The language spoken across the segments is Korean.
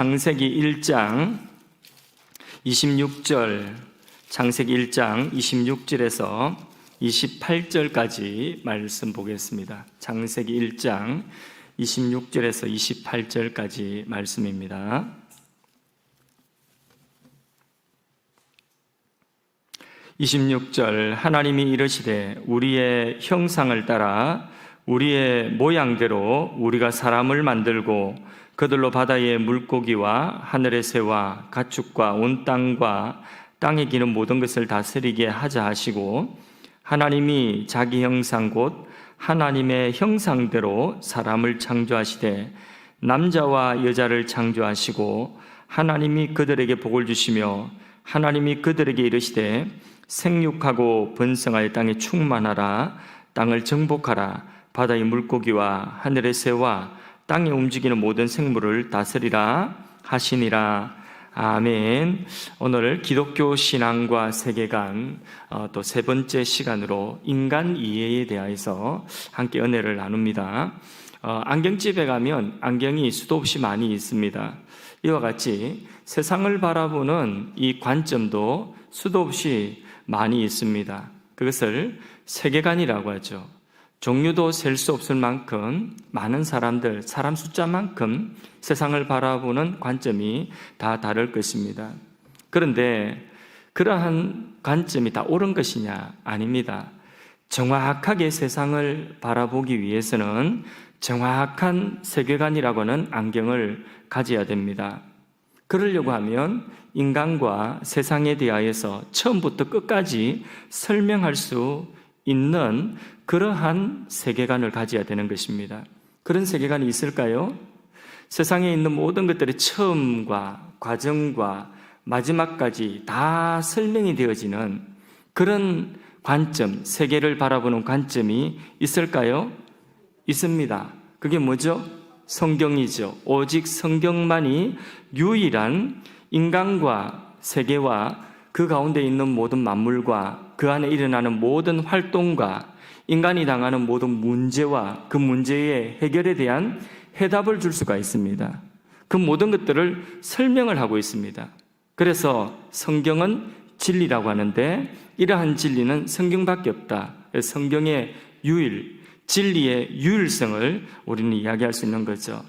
창세기 1장 26절, 창세기 1장 26절에서 28절까지 말씀 보겠습니다. 창세기 1장 26절에서 28절까지 말씀입니다. 26절, 하나님이 이르시되 우리의 형상을 따라 우리의 모양대로 우리가 사람을 만들고 그들로 바다의 물고기와 하늘의 새와 가축과 온 땅과 땅에 기는 모든 것을 다스리게 하자 하시고, 하나님이 자기 형상 곧 하나님의 형상대로 사람을 창조하시되 남자와 여자를 창조하시고, 하나님이 그들에게 복을 주시며 하나님이 그들에게 이르시되 생육하고 번성하여 땅에 충만하라, 땅을 정복하라, 바다의 물고기와 하늘의 새와 땅에 움직이는 모든 생물을 다스리라 하시니라. 아멘. 오늘 기독교 신앙과 세계관 또 세 번째 시간으로 인간 이해에 대하여서 함께 은혜를 나눕니다. 안경집에 가면 안경이 수도 없이 많이 있습니다. 이와 같이 세상을 바라보는 이 관점도 수도 없이 많이 있습니다. 그것을 세계관이라고 하죠. 종류도 셀 수 없을 만큼 많은 사람들, 사람 숫자만큼 세상을 바라보는 관점이 다 다를 것입니다. 그런데 그러한 관점이 다 옳은 것이냐? 아닙니다. 정확하게 세상을 바라보기 위해서는 정확한 세계관이라고 하는 안경을 가져야 됩니다. 그러려고 하면 인간과 세상에 대하여서 처음부터 끝까지 설명할 수 있는 그러한 세계관을 가져야 되는 것입니다. 그런 세계관이 있을까요? 세상에 있는 모든 것들의 처음과 과정과 마지막까지 다 설명이 되어지는 그런 관점, 세계를 바라보는 관점이 있을까요? 있습니다. 그게 뭐죠? 성경이죠. 오직 성경만이 유일한 인간과 세계와 그 가운데 있는 모든 만물과 그 안에 일어나는 모든 활동과 인간이 당하는 모든 문제와 그 문제의 해결에 대한 해답을 줄 수가 있습니다. 그 모든 것들을 설명을 하고 있습니다. 그래서 성경은 진리라고 하는데, 이러한 진리는 성경밖에 없다. 성경의 유일, 진리의 유일성을 우리는 이야기할 수 있는 거죠.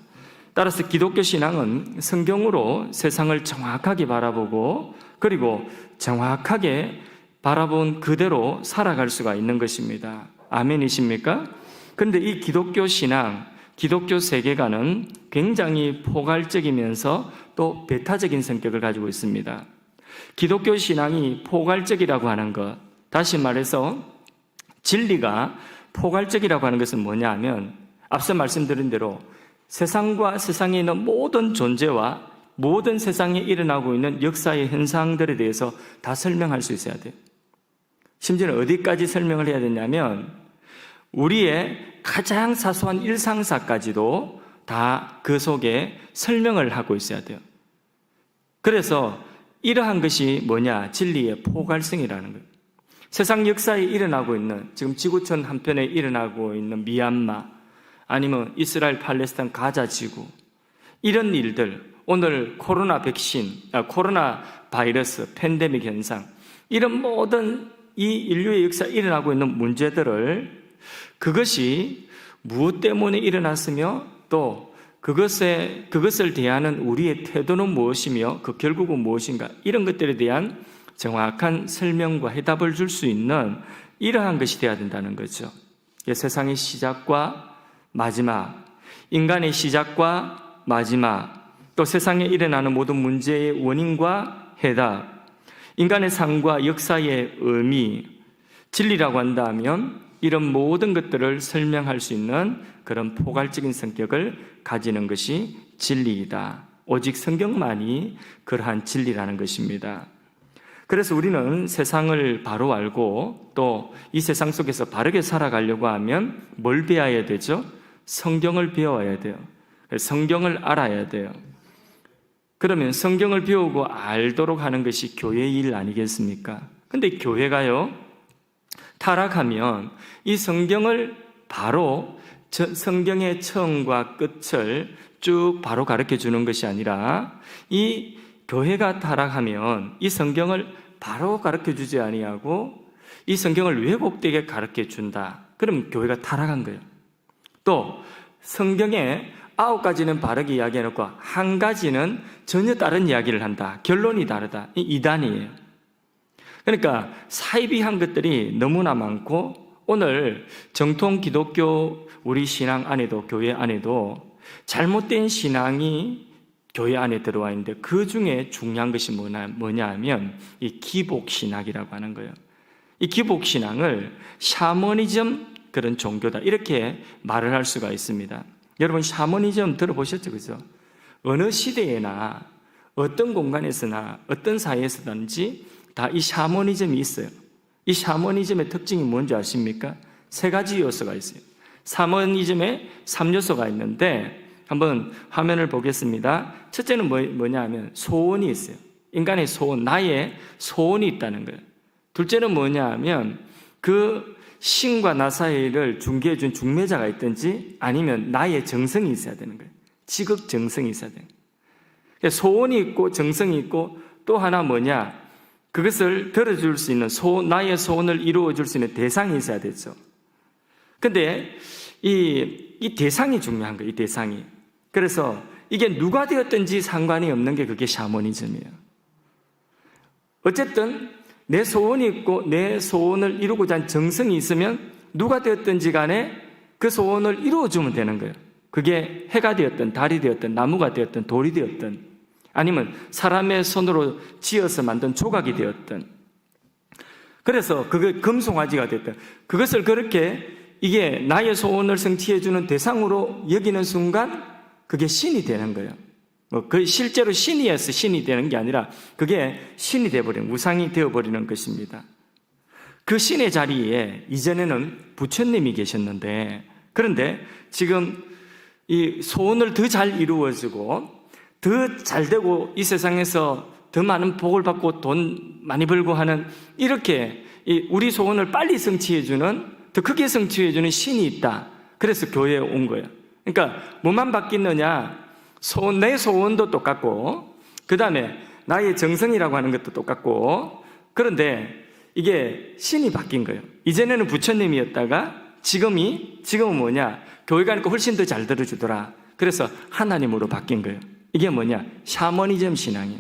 따라서 기독교 신앙은 성경으로 세상을 정확하게 바라보고 그리고 정확하게 바라본 그대로 살아갈 수가 있는 것입니다. 아멘이십니까? 그런데 이 기독교 신앙, 기독교 세계관은 굉장히 포괄적이면서 또 배타적인 성격을 가지고 있습니다. 기독교 신앙이 포괄적이라고 하는 것, 다시 말해서 진리가 포괄적이라고 하는 것은 뭐냐 하면, 앞서 말씀드린 대로 세상과 세상에 있는 모든 존재와 모든 세상에 일어나고 있는 역사의 현상들에 대해서 다 설명할 수 있어야 돼요. 심지어는 어디까지 설명을 해야 되냐면 우리의 가장 사소한 일상사까지도 다 그 속에 설명을 하고 있어야 돼요. 그래서 이러한 것이 뭐냐? 진리의 포괄성이라는 거예요. 세상 역사에 일어나고 있는, 지금 지구촌 한편에 일어나고 있는 미얀마, 아니면 이스라엘 팔레스타인 가자 지구, 이런 일들, 오늘 코로나 백신, 코로나 바이러스, 팬데믹 현상, 이런 모든 이 인류의 역사에 일어나고 있는 문제들을, 그것이 무엇 때문에 일어났으며 또 그것을 대하는 우리의 태도는 무엇이며 그 결국은 무엇인가, 이런 것들에 대한 정확한 설명과 해답을 줄 수 있는 이러한 것이 되어야 된다는 거죠. 세상의 시작과 마지막, 인간의 시작과 마지막, 또 세상에 일어나는 모든 문제의 원인과 해답, 인간의 삶과 역사의 의미, 진리라고 한다면 이런 모든 것들을 설명할 수 있는 그런 포괄적인 성격을 가지는 것이 진리이다. 오직 성경만이 그러한 진리라는 것입니다. 그래서 우리는 세상을 바로 알고 또 이 세상 속에서 바르게 살아가려고 하면 뭘 배워야 되죠? 성경을 배워야 돼요. 성경을 알아야 돼요. 그러면 성경을 배우고 알도록 하는 것이 교회의 일 아니겠습니까? 근데 교회가요, 타락하면 이 성경을 바로 성경의 처음과 끝을 쭉 바로 가르쳐 주는 것이 아니라 이 교회가 타락하면 이 성경을 바로 가르쳐 주지 아니하고 이 성경을 왜곡되게 가르쳐 준다. 그럼 교회가 타락한 거예요. 또 성경에 9가지는 바르게 이야기해놓고 한 가지는 전혀 다른 이야기를 한다. 결론이 다르다. 이 이단이에요. 그러니까 사이비한 것들이 너무나 많고 오늘 정통 기독교 우리 신앙 안에도 교회 안에도 잘못된 신앙이 교회 안에 들어와 있는데 그 중에 중요한 것이 뭐냐 하면 이 기복신학이라고 하는 거예요. 이 기복신앙을 샤머니즘 그런 종교다 이렇게 말을 할 수가 있습니다. 여러분 샤머니즘 들어보셨죠? 그죠? 어느 시대에나 어떤 공간에서나 어떤 사회에서든지 다 이 샤머니즘이 있어요. 이 샤머니즘의 특징이 뭔지 아십니까? 3가지 요소가 있어요. 샤머니즘에 3요소가 있는데 한번 화면을 보겠습니다. 첫째는 뭐냐 하면 소원이 있어요. 인간의 소원, 나의 소원이 있다는 거예요. 둘째는 뭐냐 하면 그 신과 나 사이를 중개해 준 중매자가 있든지 아니면 나의 정성이 있어야 되는 거예요. 지극 정성이 있어야 되는 거예요. 소원이 있고 정성이 있고 또 하나 뭐냐? 그것을 들어줄 수 있는 나의 소원을 이루어줄 수 있는 대상이 있어야 되죠. 근데 이 대상이 중요한 거예요. 이 대상이. 그래서 이게 누가 되었든지 상관이 없는 게 그게 샤머니즘이에요. 어쨌든 내 소원이 있고 내 소원을 이루고자 하는 정성이 있으면 누가 되었든지 간에 그 소원을 이루어주면 되는 거예요. 그게 해가 되었든 달이 되었든 나무가 되었든 돌이 되었든 아니면 사람의 손으로 지어서 만든 조각이 되었든 그래서 그게 금송아지가 됐든 그것을 그렇게 이게 나의 소원을 성취해주는 대상으로 여기는 순간 그게 신이 되는 거예요. 그 실제로 신이어서 신이 되는 게 아니라 그게 신이 되어버리는 우상이 되어버리는 것입니다. 그 신의 자리에 이전에는 부처님이 계셨는데 그런데 지금 이 소원을 더 잘 이루어지고 더 잘 되고 이 세상에서 더 많은 복을 받고 돈 많이 벌고 하는 이렇게 우리 소원을 빨리 성취해주는 더 크게 성취해주는 신이 있다. 그래서 교회에 온 거예요. 그러니까 뭐만 바뀌느냐 내 소원도 똑같고 그 다음에 나의 정성이라고 하는 것도 똑같고 그런데 이게 신이 바뀐 거예요. 이전에는 부처님이었다가 지금은 뭐냐 교회가 하니까 훨씬 더 잘 들어주더라. 그래서 하나님으로 바뀐 거예요. 이게 뭐냐 샤머니즘 신앙이에요.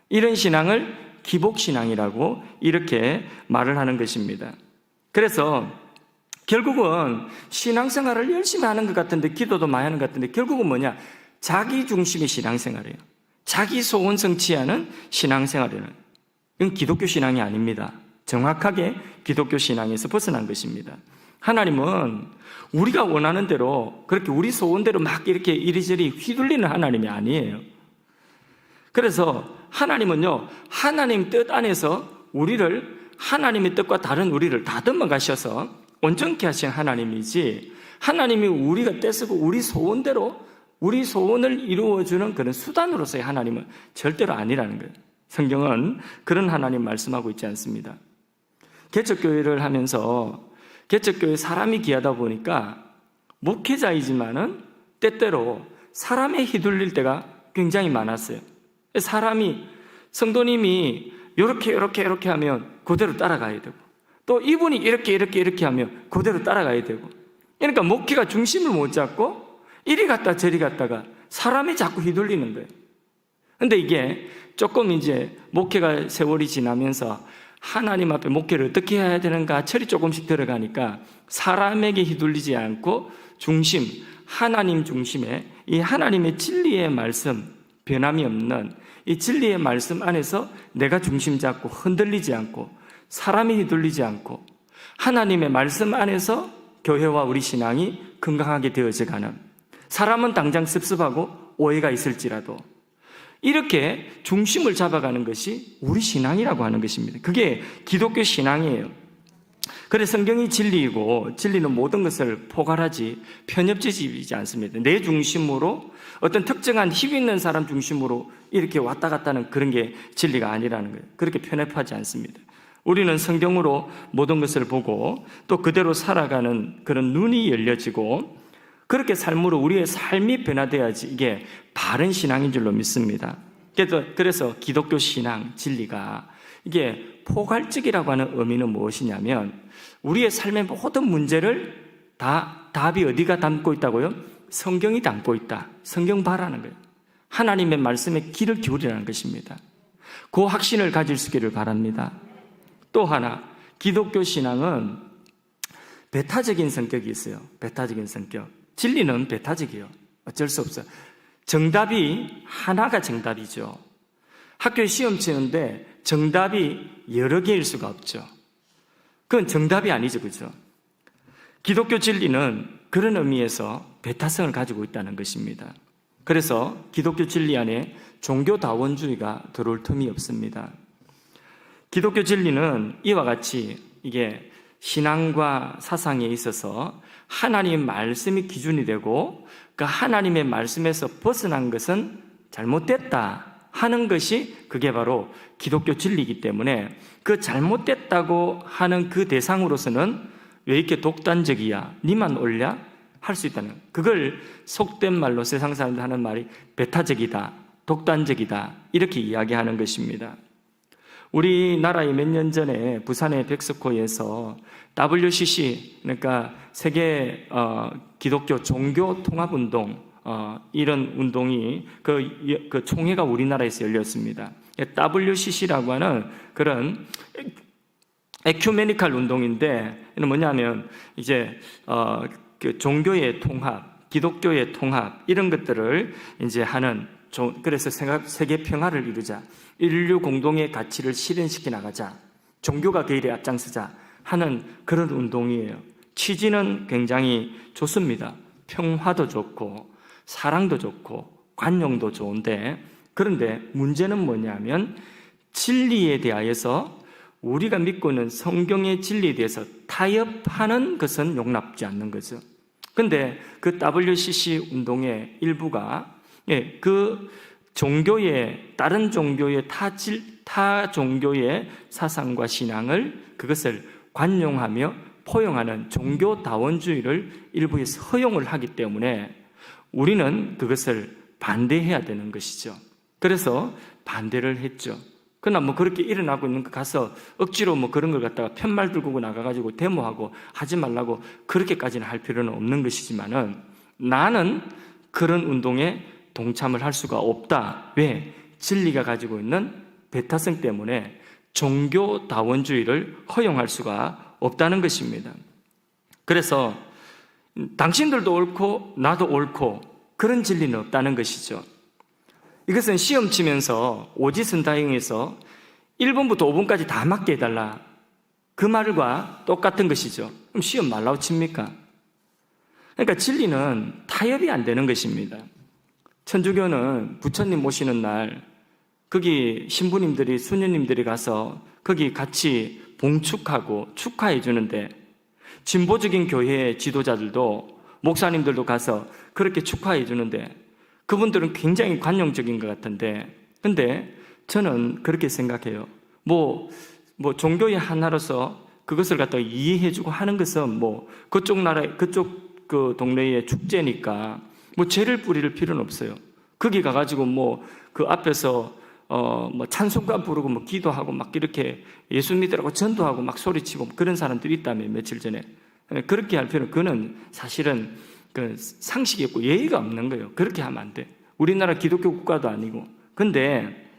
이런 신앙을 기복신앙이라고 이렇게 말을 하는 것입니다. 그래서 결국은 신앙생활을 열심히 하는 것 같은데 기도도 많이 하는 것 같은데 결국은 뭐냐 자기 중심의 신앙생활이에요. 자기 소원 성취하는 신앙생활이에요. 이건 기독교 신앙이 아닙니다. 정확하게 기독교 신앙에서 벗어난 것입니다. 하나님은 우리가 원하는 대로 그렇게 우리 소원대로 막 이렇게 이리저리 휘둘리는 하나님이 아니에요. 그래서 하나님은요 하나님 뜻 안에서 우리를 하나님의 뜻과 다른 우리를 다듬어 가셔서 온전케 하신 하나님이지 하나님이 우리가 떼쓰고 우리 소원대로 우리 소원을 이루어주는 그런 수단으로서의 하나님은 절대로 아니라는 거예요. 성경은 그런 하나님 말씀하고 있지 않습니다. 개척교회를 하면서 개척교회 사람이 귀하다 보니까 목회자이지만은 때때로 사람에 휘둘릴 때가 굉장히 많았어요. 성도님이 이렇게 하면 그대로 따라가야 되고 또 이분이 이렇게 하면 그대로 따라가야 되고 그러니까 목회가 중심을 못 잡고 이리 갔다 저리 갔다가 사람이 자꾸 휘둘리는 거예요. 근데 이게 조금 이제 목회가 세월이 지나면서 하나님 앞에 목회를 어떻게 해야 되는가 철이 조금씩 들어가니까 사람에게 휘둘리지 않고 하나님 중심에 이 하나님의 진리의 말씀 변함이 없는 이 진리의 말씀 안에서 내가 중심 잡고 흔들리지 않고 사람이 휘둘리지 않고 하나님의 말씀 안에서 교회와 우리 신앙이 건강하게 되어져가는 사람은 당장 습습하고 오해가 있을지라도 이렇게 중심을 잡아가는 것이 우리 신앙이라고 하는 것입니다. 그게 기독교 신앙이에요. 그래서 성경이 진리이고 진리는 모든 것을 포괄하지 편협지지 않습니다. 내 중심으로 어떤 특정한 힘 있는 사람 중심으로 이렇게 왔다 갔다 하는 그런 게 진리가 아니라는 거예요. 그렇게 편협하지 않습니다. 우리는 성경으로 모든 것을 보고 또 그대로 살아가는 그런 눈이 열려지고 그렇게 삶으로 우리의 삶이 변화돼야지 이게 바른 신앙인 줄로 믿습니다. 그래서 기독교 신앙, 진리가 이게 포괄적이라고 하는 의미는 무엇이냐면 우리의 삶의 모든 문제를 다 답이 어디가 담고 있다고요? 성경이 담고 있다. 성경 봐라는 거예요. 하나님의 말씀에 귀를 기울이라는 것입니다. 그 확신을 가질 수 있기를 바랍니다. 또 하나, 기독교 신앙은 배타적인 성격이 있어요. 배타적인 성격. 진리는 배타적이에요. 어쩔 수 없어요. 정답이 하나가 정답이죠. 학교에 시험 치는데 정답이 여러 개일 수가 없죠. 그건 정답이 아니죠. 그죠? 기독교 진리는 그런 의미에서 배타성을 가지고 있다는 것입니다. 그래서 기독교 진리 안에 종교다원주의가 들어올 틈이 없습니다. 기독교 진리는 이와 같이 이게 신앙과 사상에 있어서 하나님의 말씀이 기준이 되고 그 하나님의 말씀에서 벗어난 것은 잘못됐다 하는 것이 그게 바로 기독교 진리이기 때문에 그 잘못됐다고 하는 그 대상으로서는 왜 이렇게 독단적이야? 니만 옳냐? 할 수 있다는, 그걸 속된 말로 세상 사람들 하는 말이 배타적이다, 독단적이다 이렇게 이야기하는 것입니다. 우리나라에 몇 년 전에 부산의 백석호에서 WCC, 그러니까 세계 기독교 종교 통합운동, 이런 운동이 그 총회가 우리나라에서 열렸습니다. WCC라고 하는 그런 에큐메니컬 운동인데, 이는 뭐냐면 이제 그 종교의 통합, 기독교의 통합 이런 것들을 이제 하는, 그래서 세계 평화를 이루자, 인류 공동의 가치를 실현시켜 나가자, 종교가 그 일에 앞장서자 하는 그런 운동이에요. 취지는 굉장히 좋습니다. 평화도 좋고 사랑도 좋고 관용도 좋은데, 그런데 문제는 뭐냐면 진리에 대하여서 우리가 믿고 있는 성경의 진리에 대해서 타협하는 것은 용납지 않는 거죠. 그런데 그 WCC 운동의 일부가 그 종교의, 다른 종교의 타 종교의 사상과 신앙을, 그것을 관용하며 포용하는 종교다원주의를 일부에서 허용을 하기 때문에 우리는 그것을 반대해야 되는 것이죠. 그래서 반대를 했죠. 그러나 뭐 그렇게 일어나고 있는 거 가서 억지로 뭐 그런 걸 갖다가 편말 들고 나가가지고 데모하고 하지 말라고 그렇게까지는 할 필요는 없는 것이지만은, 나는 그런 운동에 동참을 할 수가 없다. 왜? 진리가 가지고 있는 배타성 때문에 종교다원주의를 허용할 수가 없다는 것입니다. 그래서 당신들도 옳고 나도 옳고 그런 진리는 없다는 것이죠. 이것은 시험 치면서 오지선다형에서 1번부터 5번까지 다 맞게 해달라, 그 말과 똑같은 것이죠. 그럼 시험 말라고 칩니까? 그러니까 진리는 타협이 안 되는 것입니다. 천주교는 부처님 모시는 날 거기 신부님들이, 수녀님들이 가서 거기 같이 봉축하고 축하해 주는데, 진보적인 교회의 지도자들도, 목사님들도 가서 그렇게 축하해 주는데 그분들은 굉장히 관용적인 것 같은데, 근데 저는 그렇게 생각해요. 뭐 종교의 하나로서 그것을 갖다가 이해해주고 하는 것은 뭐 그쪽 나라, 그쪽 그 동네의 축제니까 뭐 죄를 뿌릴 필요는 없어요. 거기 가가지고 뭐 그 앞에서 뭐 찬송가 부르고 뭐 기도하고 막 이렇게 예수 믿으라고 전도하고 막 소리치고 그런 사람들이 있다며, 며칠 전에. 그렇게 할 필요는, 그는 사실은 그 상식이 없고 예의가 없는 거예요. 그렇게 하면 안 돼. 우리나라 기독교 국가도 아니고. 근데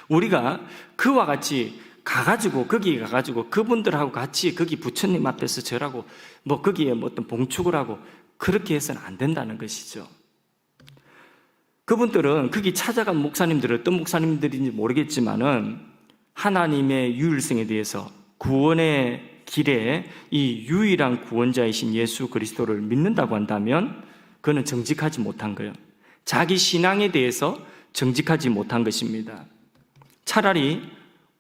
우리가 그와 같이 가가지고, 거기 가가지고 그분들하고 같이 거기 부처님 앞에서 절하고 뭐 거기에 뭐 어떤 봉축을 하고 그렇게 해서는 안 된다는 것이죠. 그분들은 거기 찾아간 목사님들은 어떤 목사님들인지 모르겠지만은 하나님의 유일성에 대해서, 구원의 길에 이 유일한 구원자이신 예수 그리스도를 믿는다고 한다면 그는 정직하지 못한 거예요. 자기 신앙에 대해서 정직하지 못한 것입니다. 차라리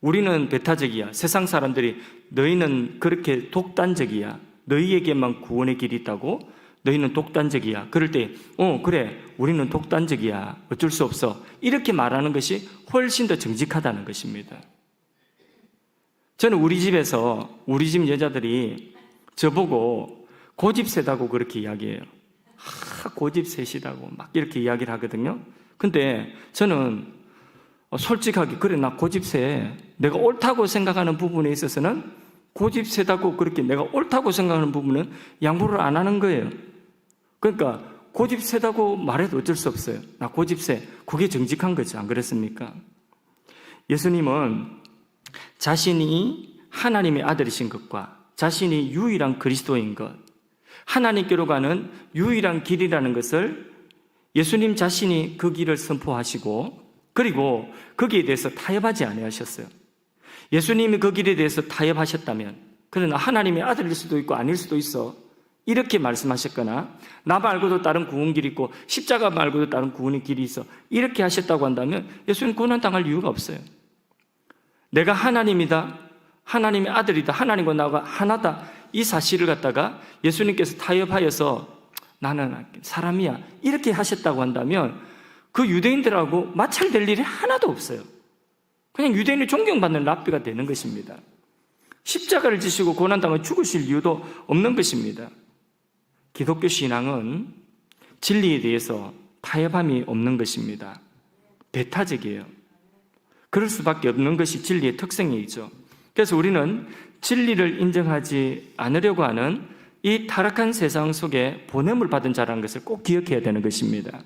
우리는 배타적이야, 세상 사람들이 너희는 그렇게 독단적이야, 너희에게만 구원의 길이 있다고, 너희는 독단적이야, 그럴 때 그래 우리는 독단적이야, 어쩔 수 없어, 이렇게 말하는 것이 훨씬 더 정직하다는 것입니다. 저는 우리 집에서 우리 집 여자들이 저보고 고집세다고 그렇게 이야기해요. 고집세시다고 막 이렇게 이야기를 하거든요. 근데 저는 솔직하게, 그래, 나 고집세, 내가 옳다고 생각하는 부분에 있어서는 고집세다고, 그렇게 내가 옳다고 생각하는 부분은 양보를 안 하는 거예요. 그러니까 고집세다고 말해도 어쩔 수 없어요. 나 고집세, 그게 정직한 거죠. 안 그렇습니까? 예수님은 자신이 하나님의 아들이신 것과 자신이 유일한 그리스도인 것, 하나님께로 가는 유일한 길이라는 것을 예수님 자신이 그 길을 선포하시고, 그리고 거기에 대해서 타협하지 아니하셨어요. 예수님이 그 길에 대해서 타협하셨다면, 그러나 하나님의 아들일 수도 있고 아닐 수도 있어, 이렇게 말씀하셨거나, 나 말고도 다른 구원길이 있고 십자가 말고도 다른 구원의 길이 있어, 이렇게 하셨다고 한다면 예수님 고난당할 이유가 없어요. 내가 하나님이다, 하나님의 아들이다, 하나님과 나가 하나다, 이 사실을 갖다가 예수님께서 타협하여서 나는 사람이야, 이렇게 하셨다고 한다면 그 유대인들하고 마찰될 일이 하나도 없어요. 그냥 유대인이 존경받는 랍비가 되는 것입니다. 십자가를 지시고 고난당해 죽으실 이유도 없는 것입니다. 기독교 신앙은 진리에 대해서 타협함이 없는 것입니다. 배타적이에요. 그럴 수밖에 없는 것이 진리의 특성이죠. 그래서 우리는 진리를 인정하지 않으려고 하는 이 타락한 세상 속에 보냄을 받은 자라는 것을 꼭 기억해야 되는 것입니다.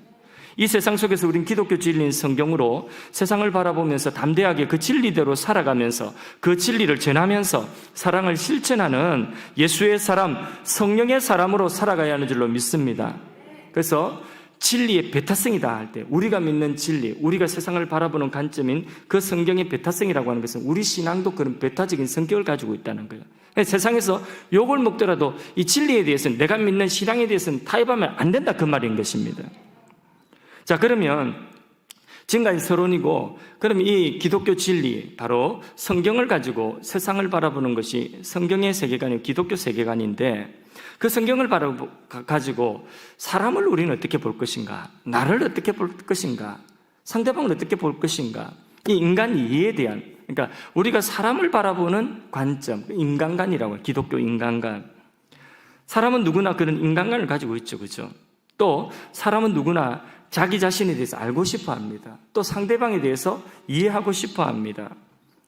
이 세상 속에서 우린 기독교 진리인 성경으로 세상을 바라보면서 담대하게 그 진리대로 살아가면서 그 진리를 전하면서 사랑을 실천하는 예수의 사람, 성령의 사람으로 살아가야 하는 줄로 믿습니다. 그래서 진리의 배타성이다 할 때, 우리가 믿는 진리, 우리가 세상을 바라보는 관점인 그 성경의 배타성이라고 하는 것은 우리 신앙도 그런 배타적인 성격을 가지고 있다는 거예요. 세상에서 욕을 먹더라도 이 진리에 대해서는, 내가 믿는 신앙에 대해서는 타협하면 안 된다, 그 말인 것입니다. 자, 그러면 지금까지 서론이고, 그럼 이 기독교 진리, 바로 성경을 가지고 세상을 바라보는 것이 성경의 세계관이고 기독교 세계관인데, 그 성경을 가지고 사람을 우리는 어떻게 볼 것인가, 나를 어떻게 볼 것인가, 상대방을 어떻게 볼 것인가, 이 인간 이해에 대한, 그러니까 우리가 사람을 바라보는 관점, 인간관이라고 해요. 기독교 인간관. 사람은 누구나 그런 인간관을 가지고 있죠, 그죠? 또 사람은 누구나 자기 자신에 대해서 알고 싶어 합니다. 또 상대방에 대해서 이해하고 싶어 합니다.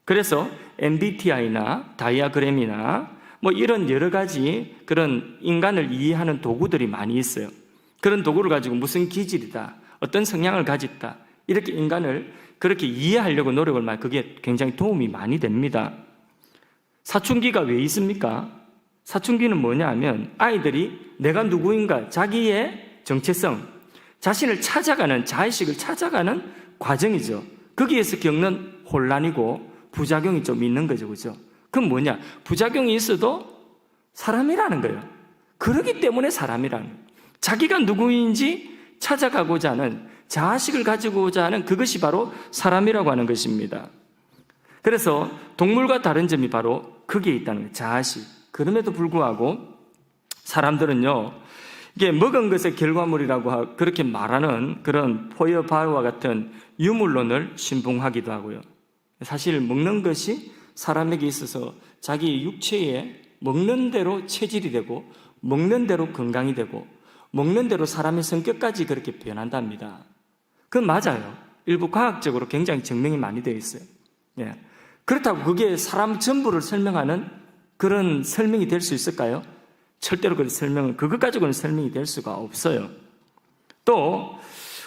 그래서 MBTI나 다이아그램이나 뭐 이런 여러 가지 그런 인간을 이해하는 도구들이 많이 있어요. 그런 도구를 가지고 무슨 기질이다, 어떤 성향을 가졌다, 이렇게 인간을 그렇게 이해하려고 노력을 많이, 그게 굉장히 도움이 많이 됩니다. 사춘기가 왜 있습니까? 사춘기는 뭐냐 하면 아이들이 내가 누구인가, 자기의 정체성, 자신을 찾아가는, 자의식을 찾아가는 과정이죠. 거기에서 겪는 혼란이고 부작용이 좀 있는 거죠, 그죠? 그건 뭐냐? 부작용이 있어도 사람이라는 거예요. 그러기 때문에 사람이라는 거예요. 자기가 누구인지 찾아가고자 하는, 자아식을 가지고자 하는 그것이 바로 사람이라고 하는 것입니다. 그래서 동물과 다른 점이 바로 거기에 있다는 거예요. 자아식. 그럼에도 불구하고 사람들은요, 이게 먹은 것의 결과물이라고 그렇게 말하는 그런 포여바와 같은 유물론을 신봉하기도 하고요. 사실 먹는 것이 사람에게 있어서 자기 육체에 먹는 대로 체질이 되고, 먹는 대로 건강이 되고, 먹는 대로 사람의 성격까지 그렇게 변한답니다. 그건 맞아요. 일부 과학적으로 굉장히 증명이 많이 되어 있어요. 예. 그렇다고 그게 사람 전부를 설명하는 그런 설명이 될 수 있을까요? 절대로 그 설명은, 그것 가지고는 설명이 될 수가 없어요. 또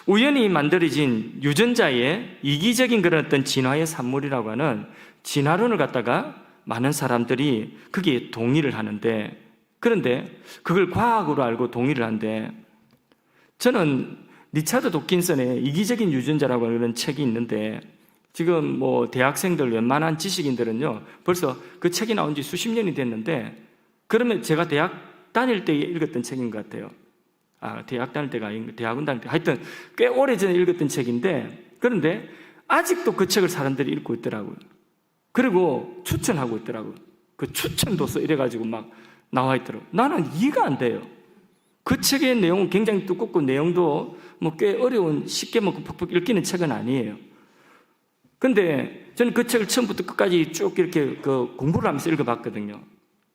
우연히 만들어진 유전자의 이기적인 그런 어떤 진화의 산물이라고 하는 진화론을 갖다가 많은 사람들이 거기에 동의를 하는데, 그런데 그걸 과학으로 알고 동의를 하는데, 저는 리차드 도킨슨의 이기적인 유전자라고 하는 책이 있는데, 지금 뭐 대학생들, 웬만한 지식인들은요 벌써 그 책이 나온 지 수십 년이 됐는데, 그러면 제가 대학 다닐 때 읽었던 책인 것 같아요. 대학 다닐 때가 아닌, 대학원 다닐 때, 하여튼 꽤 오래전에 읽었던 책인데, 그런데 아직도 그 책을 사람들이 읽고 있더라고요. 그리고 추천하고 있더라고요. 그 추천도서 이래가지고 막 나와 있더라고요. 나는 이해가 안 돼요. 그 책의 내용은 굉장히 두껍고 내용도 뭐 꽤 어려운, 쉽게 뭐 퍽퍽 읽히는 책은 아니에요. 근데 저는 그 책을 처음부터 끝까지 쭉 이렇게 그 공부를 하면서 읽어봤거든요.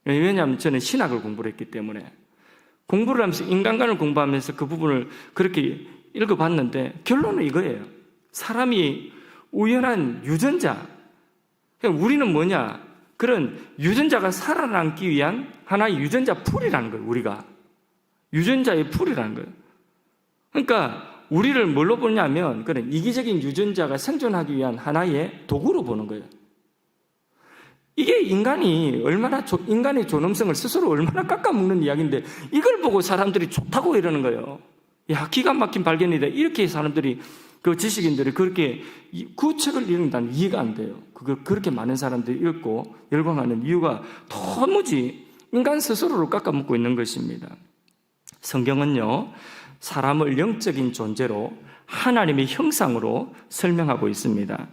왜냐하면 저는 신학을 공부를 했기 때문에. 공부를 하면서 인간관을 공부하면서 그 부분을 그렇게 읽어봤는데 결론은 이거예요. 사람이 우연한 유전자. 우리는 뭐냐? 그런 유전자가 살아남기 위한 하나의 유전자 풀이라는 거예요. 우리가 유전자의 풀이라는 거예요. 그러니까 우리를 뭘로 보냐면 그런 이기적인 유전자가 생존하기 위한 하나의 도구로 보는 거예요. 이게 인간이 얼마나 인간의 존엄성을 스스로 얼마나 깎아먹는 이야기인데 이걸 보고 사람들이 좋다고 이러는 거예요. 야, 기가 막힌 발견이다. 이렇게 사람들이 그 지식인들이 그렇게 그 책을 읽는다는 이해가 안 돼요. 그렇게 많은 사람들이 읽고 열광하는 이유가 도무지 인간 스스로를 깎아먹고 있는 것입니다. 성경은요, 사람을 영적인 존재로 하나님의 형상으로 설명하고 있습니다.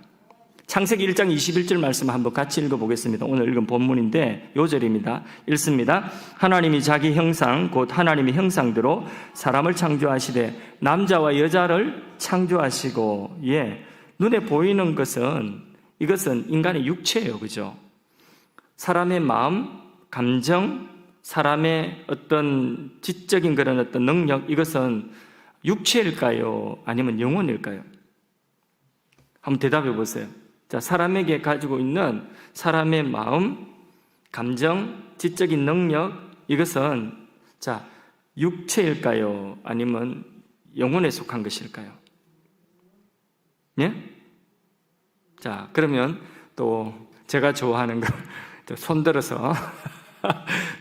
창세기 1장 21절 말씀 한번 같이 읽어보겠습니다. 오늘 읽은 본문인데 요절입니다. 읽습니다. 하나님이 자기 형상 곧 하나님의 형상대로 사람을 창조하시되 남자와 여자를 창조하시고, 눈에 보이는 것은 이것은 인간의 육체예요. 그죠? 사람의 마음, 감정, 사람의 어떤 지적인 그런 어떤 능력, 이것은 육체일까요? 아니면 영혼일까요? 한번 대답해 보세요. 자, 사람에게 가지고 있는 사람의 마음, 감정, 지적인 능력, 이것은 자, 육체일까요? 아니면 영혼에 속한 것일까요? 예? 자, 그러면 또 제가 좋아하는 거 손들어서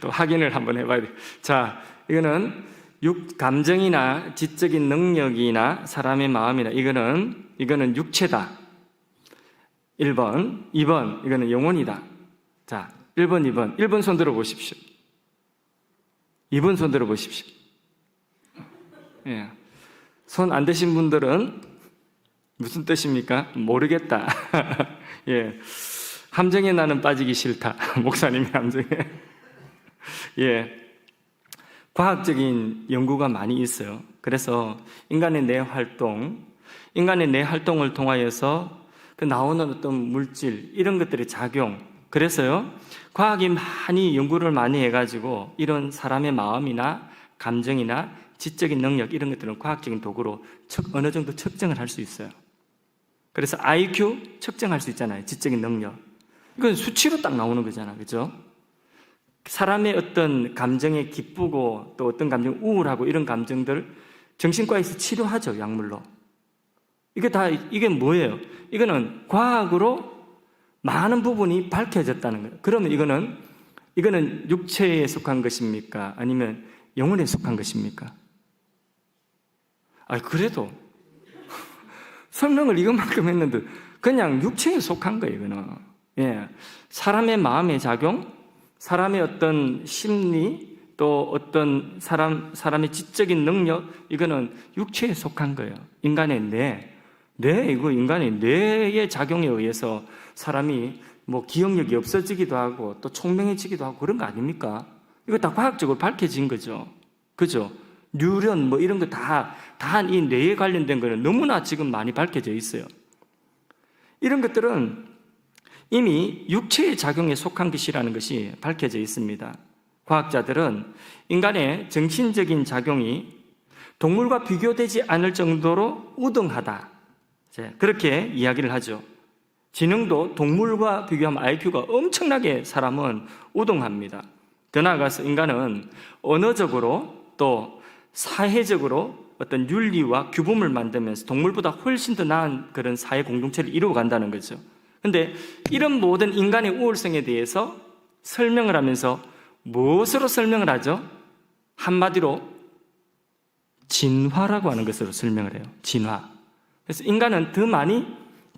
또 확인을 한번 해봐야 돼요. 자, 이거는 감정이나 지적인 능력이나 사람의 마음이나 이거는 육체다. 1번, 2번, 이거는 영혼이다. 자, 1번, 2번. 1번 손 들어 보십시오. 2번 손 들어 보십시오. 예. 손 안 드신 분들은 무슨 뜻입니까? 모르겠다. 예. 함정에 나는 빠지기 싫다. 목사님의 함정에. 예. 과학적인 연구가 많이 있어요. 그래서 인간의 뇌 활동을 통하여서 그 나오는 어떤 물질, 이런 것들의 작용. 그래서요, 과학이 많이 연구를 많이 해가지고 이런 사람의 마음이나 감정이나 지적인 능력, 이런 것들은 과학적인 도구로 어느 정도 측정을 할 수 있어요. 그래서 IQ 측정할 수 있잖아요. 지적인 능력. 이건 수치로 딱 나오는 거잖아요. 그죠? 사람의 어떤 감정에 기쁘고 또 어떤 감정, 우울하고 이런 감정들 정신과에서 치료하죠. 약물로. 이게 뭐예요? 이거는 과학으로 많은 부분이 밝혀졌다는 거예요. 그러면 이거는 육체에 속한 것입니까? 아니면 영혼에 속한 것입니까? 그래도 설명을 이것만큼 했는데 그냥 육체에 속한 거예요, 이거는. 예. 사람의 마음의 작용, 사람의 어떤 심리, 또 어떤 사람의 지적인 능력, 이거는 육체에 속한 거예요. 인간의 이거 인간의 뇌의 작용에 의해서 사람이 뭐 기억력이 없어지기도 하고 또 총명해지기도 하고 그런 거 아닙니까? 이거 다 과학적으로 밝혀진 거죠. 그죠? 뉴런 뭐 이런 거 다 이 뇌에 관련된 거는 너무나 지금 많이 밝혀져 있어요. 이런 것들은 이미 육체의 작용에 속한 것이라는 것이 밝혀져 있습니다. 과학자들은 인간의 정신적인 작용이 동물과 비교되지 않을 정도로 우등하다. 그렇게 이야기를 하죠. 지능도 동물과 비교하면 IQ가 엄청나게 사람은 우등합니다. 더 나아가서 인간은 언어적으로 또 사회적으로 어떤 윤리와 규범을 만들면서 동물보다 훨씬 더 나은 그런 사회 공동체를 이루어간다는 거죠. 그런데 이런 모든 인간의 우월성에 대해서 설명을 하면서 무엇으로 설명을 하죠? 한마디로 진화라고 하는 것으로 설명을 해요. 진화. 그래서 인간은 더 많이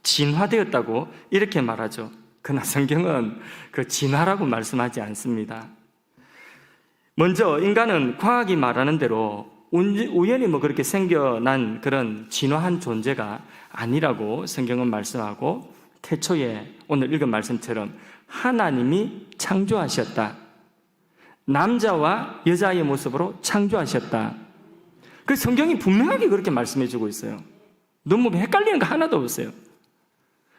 진화되었다고 이렇게 말하죠. 그러나 성경은 그 진화라고 말씀하지 않습니다. 먼저 인간은 과학이 말하는 대로 우연히 뭐 그렇게 생겨난 그런 진화한 존재가 아니라고 성경은 말씀하고, 태초에 오늘 읽은 말씀처럼 하나님이 창조하셨다. 남자와 여자의 모습으로 창조하셨다. 그 성경이 분명하게 그렇게 말씀해주고 있어요. 너무 헷갈리는 거 하나도 없어요.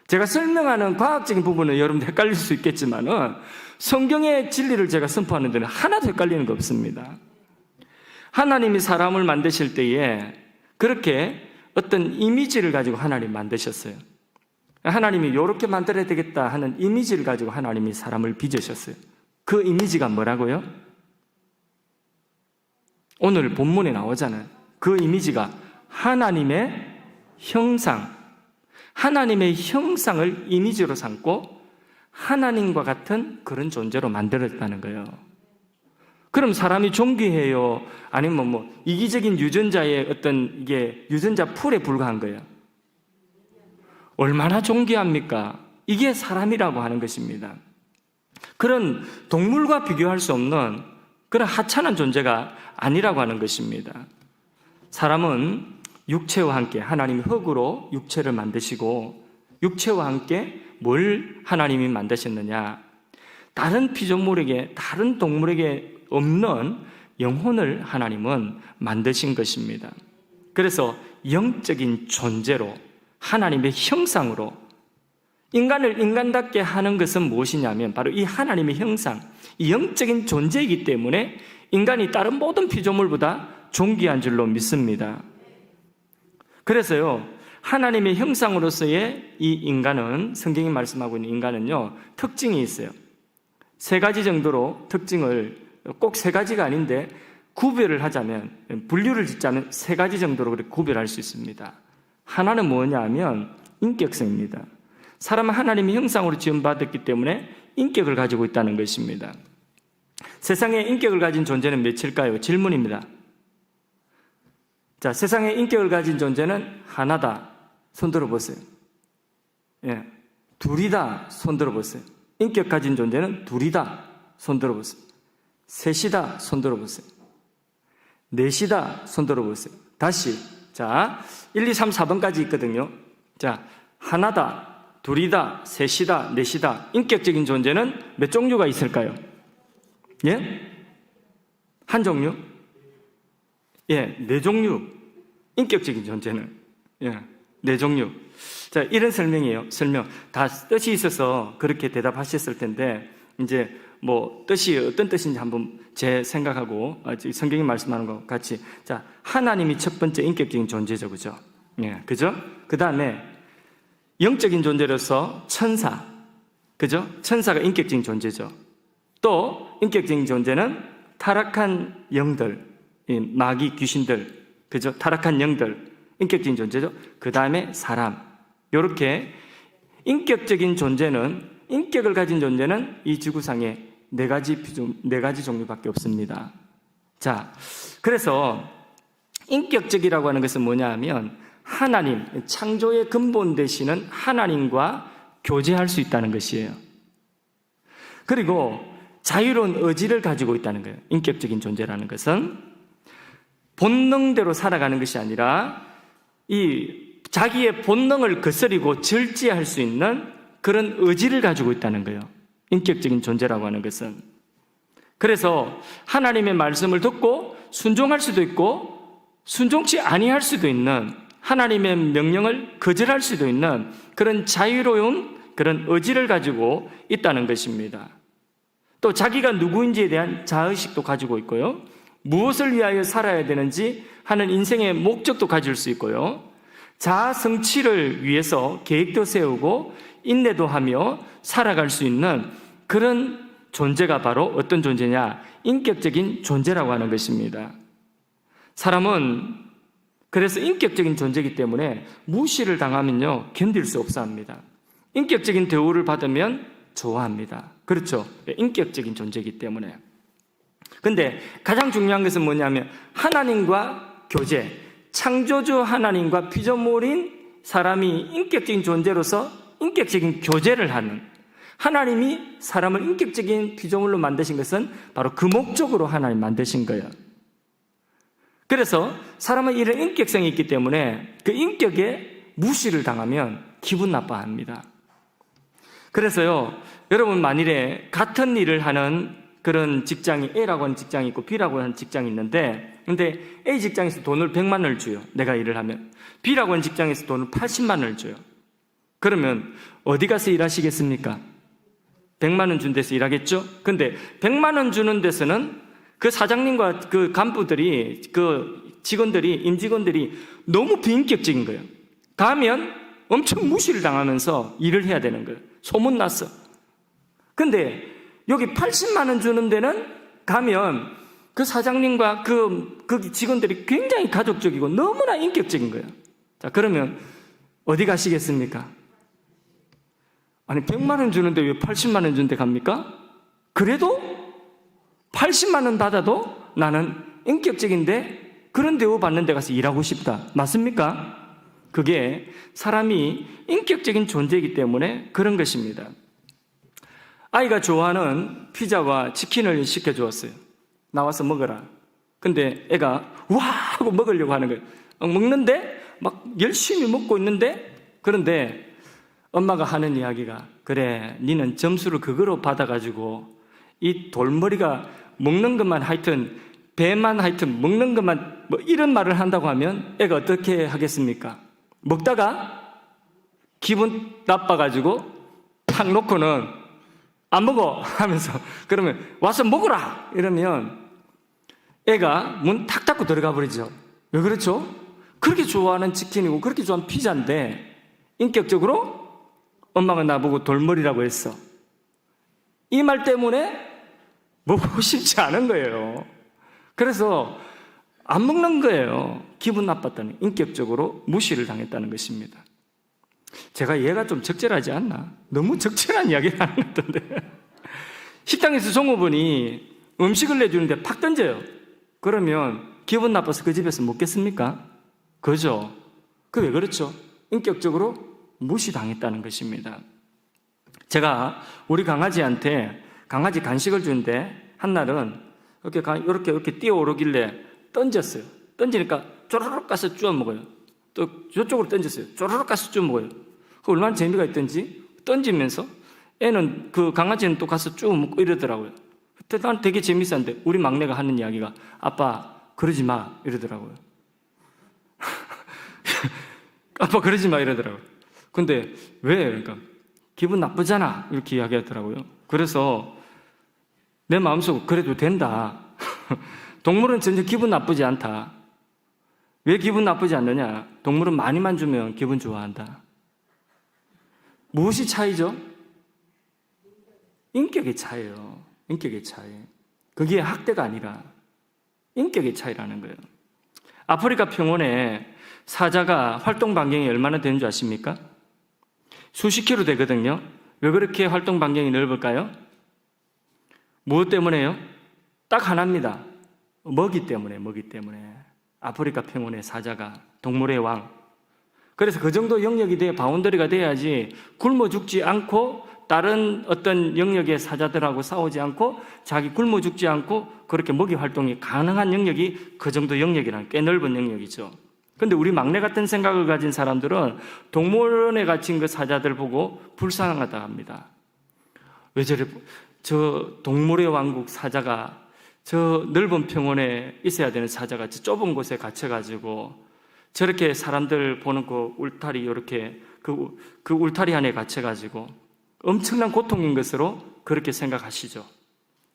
제가 설명하는 과학적인 부분은 여러분들 헷갈릴 수 있겠지만은 성경의 진리를 제가 선포하는 데는 하나도 헷갈리는 거 없습니다. 하나님이 사람을 만드실 때에 그렇게 어떤 이미지를 가지고 하나님 만드셨어요. 하나님이 이렇게 만들어야 되겠다 하는 이미지를 가지고 하나님이 사람을 빚으셨어요. 그 이미지가 뭐라고요? 오늘 본문에 나오잖아요. 그 이미지가 하나님의 형상, 하나님의 형상을 이미지로 삼고 하나님과 같은 그런 존재로 만들었다는 거예요. 그럼 사람이 존귀해요? 아니면 뭐 이기적인 유전자의 어떤 이게 유전자 풀에 불과한 거예요? 얼마나 존귀합니까? 이게 사람이라고 하는 것입니다. 그런 동물과 비교할 수 없는 그런 하찮은 존재가 아니라고 하는 것입니다. 사람은 육체와 함께 하나님이 흙으로 육체를 만드시고 육체와 함께 뭘 하나님이 만드셨느냐? 다른 피조물에게, 다른 동물에게 없는 영혼을 하나님은 만드신 것입니다. 그래서 영적인 존재로 하나님의 형상으로 인간을 인간답게 하는 것은 무엇이냐면 바로 이 하나님의 형상, 이 영적인 존재이기 때문에 인간이 다른 모든 피조물보다 존귀한 줄로 믿습니다. 그래서요, 하나님의 형상으로서의 이 인간은, 성경이 말씀하고 있는 인간은요, 특징이 있어요. 세 가지 정도로 특징을, 꼭 세 가지가 아닌데 구별을 하자면, 분류를 짓자면 세 가지 정도로 그렇게 구별할 수 있습니다. 하나는 뭐냐 하면 인격성입니다. 사람은 하나님의 형상으로 지음받았기 때문에 인격을 가지고 있다는 것입니다. 세상에 인격을 가진 존재는 몇일까요? 질문입니다. 자, 세상에 인격을 가진 존재는 하나다. 손 들어보세요. 예, 둘이다. 손 들어보세요. 인격 가진 존재는 둘이다. 손 들어보세요. 셋이다. 손 들어보세요. 넷이다. 손 들어보세요. 다시. 자, 1, 2, 3, 4번까지 있거든요. 자, 하나다. 둘이다. 셋이다. 넷이다. 인격적인 존재는 몇 종류가 있을까요? 예? 한 종류? 예, 네 종류. 인격적인 존재는. 예, 네 종류. 자, 이런 설명이에요. 설명. 다 뜻이 있어서 그렇게 대답하셨을 텐데, 이제 뭐 뜻이 어떤 뜻인지 한번 제 생각하고 성경이 말씀하는 것 같이. 자, 하나님이 첫 번째 인격적인 존재죠. 그죠? 예, 그죠? 그 다음에 영적인 존재로서 천사. 그죠? 천사가 인격적인 존재죠. 또 인격적인 존재는 타락한 영들, 마귀, 귀신들, 그죠? 타락한 영들, 인격적인 존재죠. 그 다음에 사람. 이렇게 인격적인 존재는, 인격을 가진 존재는 이 지구상에 네 가지 종류밖에 없습니다. 자, 그래서 인격적이라고 하는 것은 뭐냐 하면 하나님, 창조의 근본 되시는 하나님과 교제할 수 있다는 것이에요. 그리고 자유로운 의지를 가지고 있다는 거예요. 인격적인 존재라는 것은 본능대로 살아가는 것이 아니라 이 자기의 본능을 거스리고 절제할 수 있는 그런 의지를 가지고 있다는 거예요. 인격적인 존재라고 하는 것은. 그래서 하나님의 말씀을 듣고 순종할 수도 있고 순종치 아니할 수도 있는, 하나님의 명령을 거절할 수도 있는 그런 자유로운 그런 의지를 가지고 있다는 것입니다. 또 자기가 누구인지에 대한 자의식도 가지고 있고요. 무엇을 위하여 살아야 되는지 하는 인생의 목적도 가질 수 있고요. 자아 성취를 위해서 계획도 세우고 인내도 하며 살아갈 수 있는 그런 존재가 바로 어떤 존재냐? 인격적인 존재라고 하는 것입니다. 사람은 그래서 인격적인 존재이기 때문에 무시를 당하면요, 견딜 수 없어 합니다. 인격적인 대우를 받으면 좋아합니다. 그렇죠? 인격적인 존재이기 때문에. 근데 가장 중요한 것은 뭐냐면 하나님과 교제, 창조주 하나님과 피조물인 사람이 인격적인 존재로서 인격적인 교제를 하는, 하나님이 사람을 인격적인 피조물로 만드신 것은 바로 그 목적으로 하나님 만드신 거예요. 그래서 사람은 이런 인격성이 있기 때문에 그 인격에 무시를 당하면 기분 나빠합니다. 그래서요, 여러분 만일에 같은 일을 하는 그런 직장이 A라고 하는 직장이 있고 B라고 하는 직장이 있는데, 근데 A 직장에서 돈을 100만 원을 줘요. 내가 일을 하면. B라고 하는 직장에서 돈을 80만 원을 줘요. 그러면 어디 가서 일하시겠습니까? 100만 원 준 데서 일하겠죠? 근데 100만 원 주는 데서는 그 사장님과 그 간부들이, 그 직원들이, 임직원들이 너무 비인격적인 거예요. 가면 엄청 무시를 당하면서 일을 해야 되는 거예요. 소문났어. 근데 여기 80만 원 주는 데는 가면 그 사장님과 그 직원들이 굉장히 가족적이고 너무나 인격적인 거예요. 자, 그러면 어디 가시겠습니까? 아니, 100만 원 주는데 왜 80만 원 주는데 갑니까? 그래도 80만 원 받아도 나는 인격적인데 그런 대우 받는 데 가서 일하고 싶다. 맞습니까? 그게 사람이 인격적인 존재이기 때문에 그런 것입니다. 아이가 좋아하는 피자와 치킨을 시켜주었어요. 나와서 먹어라. 근데 애가 와 하고 먹으려고 하는 거예요. 먹는데 막 열심히 먹고 있는데, 그런데 엄마가 하는 이야기가, 그래, 니는 점수를 그거로 받아가지고 이 돌머리가 먹는 것만 하여튼, 배만 하여튼 먹는 것만, 뭐 이런 말을 한다고 하면 애가 어떻게 하겠습니까? 먹다가 기분 나빠가지고 탁 놓고는 안 먹어 하면서, 그러면 와서 먹어라 이러면 애가 문 탁 닫고 들어가 버리죠. 왜 그렇죠? 그렇게 좋아하는 치킨이고 그렇게 좋아하는 피자인데 인격적으로 엄마가 나보고 돌머리라고 했어. 이 말 때문에 먹고 싶지 않은 거예요. 그래서 안 먹는 거예요. 기분 나빴다는, 인격적으로 무시를 당했다는 것입니다. 제가 얘가 좀 적절하지 않나? 너무 적절한 이야기를 하는 것 같던데. 식당에서 종업원이 음식을 내주는데 팍 던져요. 그러면 기분 나빠서 그 집에서 먹겠습니까? 그죠? 그 왜 그렇죠? 인격적으로 무시당했다는 것입니다. 제가 우리 강아지한테 강아지 간식을 주는데 한날은 이렇게 뛰어오르길래 던졌어요. 던지니까 쪼르륵 가서 쭈어 먹어요. 또 저쪽으로 던졌어요. 쪼르륵 가서 쭈어 먹어요. 그 얼마나 재미가 있던지 던지면서 애는, 그 강아지는 또 가서 쭉 먹고 이러더라고요. 그때 난 되게 재밌었는데 우리 막내가 하는 이야기가, 아빠 그러지 마 이러더라고요. 아빠 그러지 마 이러더라고요. 근데 왜? 그러니까 기분 나쁘잖아 이렇게 이야기하더라고요. 그래서 내 마음속으로 그래도 된다. 동물은 전혀 기분 나쁘지 않다. 왜 기분 나쁘지 않느냐? 동물은 많이만 주면 기분 좋아한다. 무엇이 차이죠? 인격의 차이예요. 인격의 차이. 그게 학대가 아니라 인격의 차이라는 거예요. 아프리카 평원에 사자가 활동 반경이 얼마나 되는 줄 아십니까? 수십 킬로 되거든요. 왜 그렇게 활동 반경이 넓을까요? 무엇 때문에요? 딱 하나입니다. 먹이 때문에. 아프리카 평원의 사자가 동물의 왕. 그래서 그 정도 영역이 돼야, 바운더리가 돼야지 굶어 죽지 않고 다른 어떤 영역의 사자들하고 싸우지 않고 자기 굶어 죽지 않고 그렇게 먹이 활동이 가능한 영역이 그 정도 영역이란 꽤 넓은 영역이죠. 근데 우리 막내 같은 생각을 가진 사람들은 동물원에 갇힌 그 사자들 보고 불쌍하다 합니다. 왜 저래, 저 동물의 왕국 사자가, 저 넓은 평원에 있어야 되는 사자가 저 좁은 곳에 갇혀가지고 저렇게 사람들 보는 그 울타리, 이렇게 그 울타리 안에 갇혀가지고 엄청난 고통인 것으로 그렇게 생각하시죠.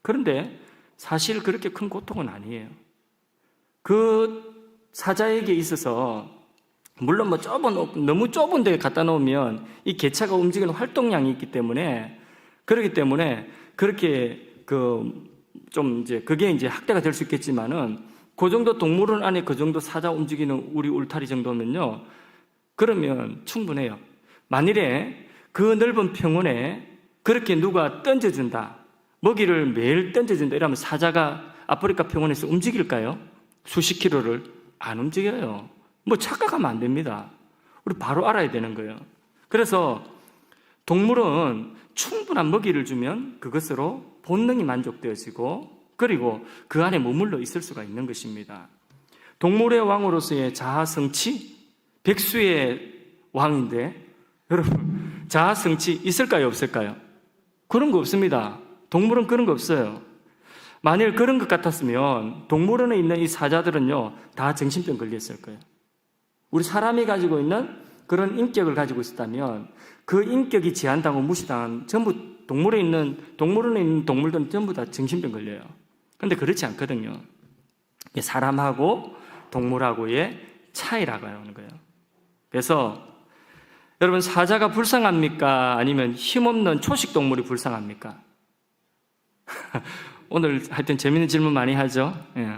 그런데 사실 그렇게 큰 고통은 아니에요. 그 사자에게 있어서 물론 뭐 너무 좁은 데 갖다 놓으면 이 개체가 움직이는 활동량이 있기 때문에, 그렇기 때문에 그렇게 그게 이제 학대가 될 수 있겠지만은, 그 정도 동물원 안에 그 정도 사자 움직이는 우리 울타리 정도면요, 그러면 충분해요. 만일에 그 넓은 평원에 그렇게 누가 던져준다, 먹이를 매일 던져준다 이러면 사자가 아프리카 평원에서 움직일까요? 수십 킬로를 안 움직여요. 뭐 착각하면 안 됩니다. 우리 바로 알아야 되는 거예요. 그래서 동물은 충분한 먹이를 주면 그것으로 본능이 만족되어지고, 그리고 그 안에 머물러 있을 수가 있는 것입니다. 동물의 왕으로서의 자아성취, 백수의 왕인데, 여러분 자아성취 있을까요, 없을까요? 그런 거 없습니다. 동물은 그런 거 없어요. 만일 그런 것 같았으면 동물원에 있는 이 사자들은요, 다 정신병 걸렸을 거예요. 우리 사람이 가지고 있는 그런 인격을 가지고 있었다면 그 인격이 제한당하고 무시당한, 전부 동물원에 있는 동물들은 전부 다 정신병 걸려요. 근데 그렇지 않거든요. 사람하고 동물하고의 차이라고 하는 거예요. 그래서 여러분, 사자가 불쌍합니까? 아니면 힘없는 초식 동물이 불쌍합니까? 오늘 하여튼 재밌는 질문 많이 하죠. 예.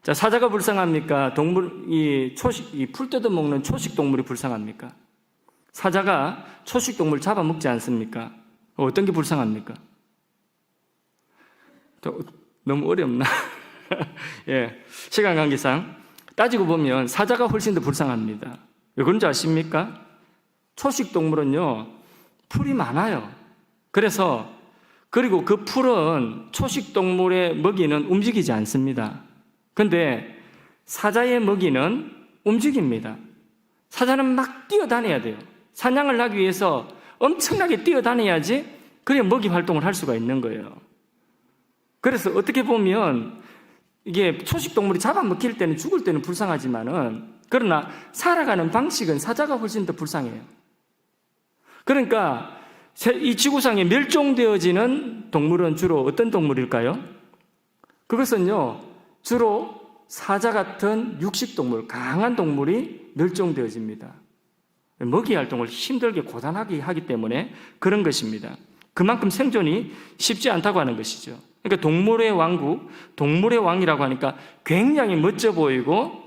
자, 사자가 불쌍합니까? 이 풀 뜯어 먹는 초식 동물이 불쌍합니까? 사자가 초식 동물 잡아먹지 않습니까? 어떤 게 불쌍합니까? 너무 어렵나? 예. 시간 관계상 따지고 보면 사자가 훨씬 더 불쌍합니다. 왜 그런지 아십니까? 초식 동물은요, 풀이 많아요. 그리고 그 풀은 초식 동물의 먹이는 움직이지 않습니다. 근데 사자의 먹이는 움직입니다. 사자는 막 뛰어다녀야 돼요. 사냥을 하기 위해서 엄청나게 뛰어다녀야지 그래야 먹이 활동을 할 수가 있는 거예요. 그래서 어떻게 보면 이게 초식 동물이 잡아먹힐 때는 죽을 때는 불쌍하지만은, 그러나 살아가는 방식은 사자가 훨씬 더 불쌍해요. 그러니까 이 지구상에 멸종되어지는 동물은 주로 어떤 동물일까요? 그것은요, 주로 사자 같은 육식동물, 강한 동물이 멸종되어집니다. 먹이 활동을 힘들게 고단하게 하기 때문에 그런 것입니다. 그만큼 생존이 쉽지 않다고 하는 것이죠. 그러니까 동물의 왕국, 동물의 왕이라고 하니까 굉장히 멋져 보이고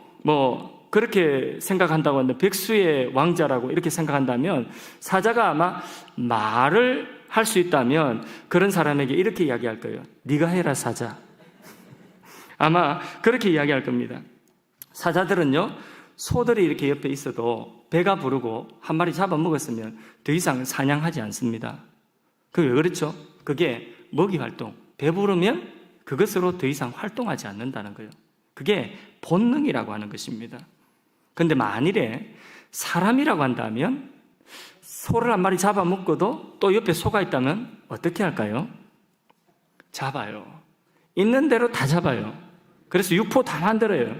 그렇게 생각한다고 하는데, 백수의 왕자라고 이렇게 생각한다면, 사자가 아마 말을 할 수 있다면 그런 사람에게 이렇게 이야기할 거예요. 네가 해라, 사자. 아마 그렇게 이야기할 겁니다. 사자들은요, 소들이 이렇게 옆에 있어도 배가 부르고 한 마리 잡아먹었으면 더 이상 사냥하지 않습니다. 그게 왜 그렇죠? 그게 먹이 활동, 배부르면 그것으로 더 이상 활동하지 않는다는 거예요. 그게 본능이라고 하는 것입니다. 그런데 만일에 사람이라고 한다면, 소를 한 마리 잡아먹고도 또 옆에 소가 있다면 어떻게 할까요? 잡아요. 있는 대로 다 잡아요. 그래서 육포 다 만들어요.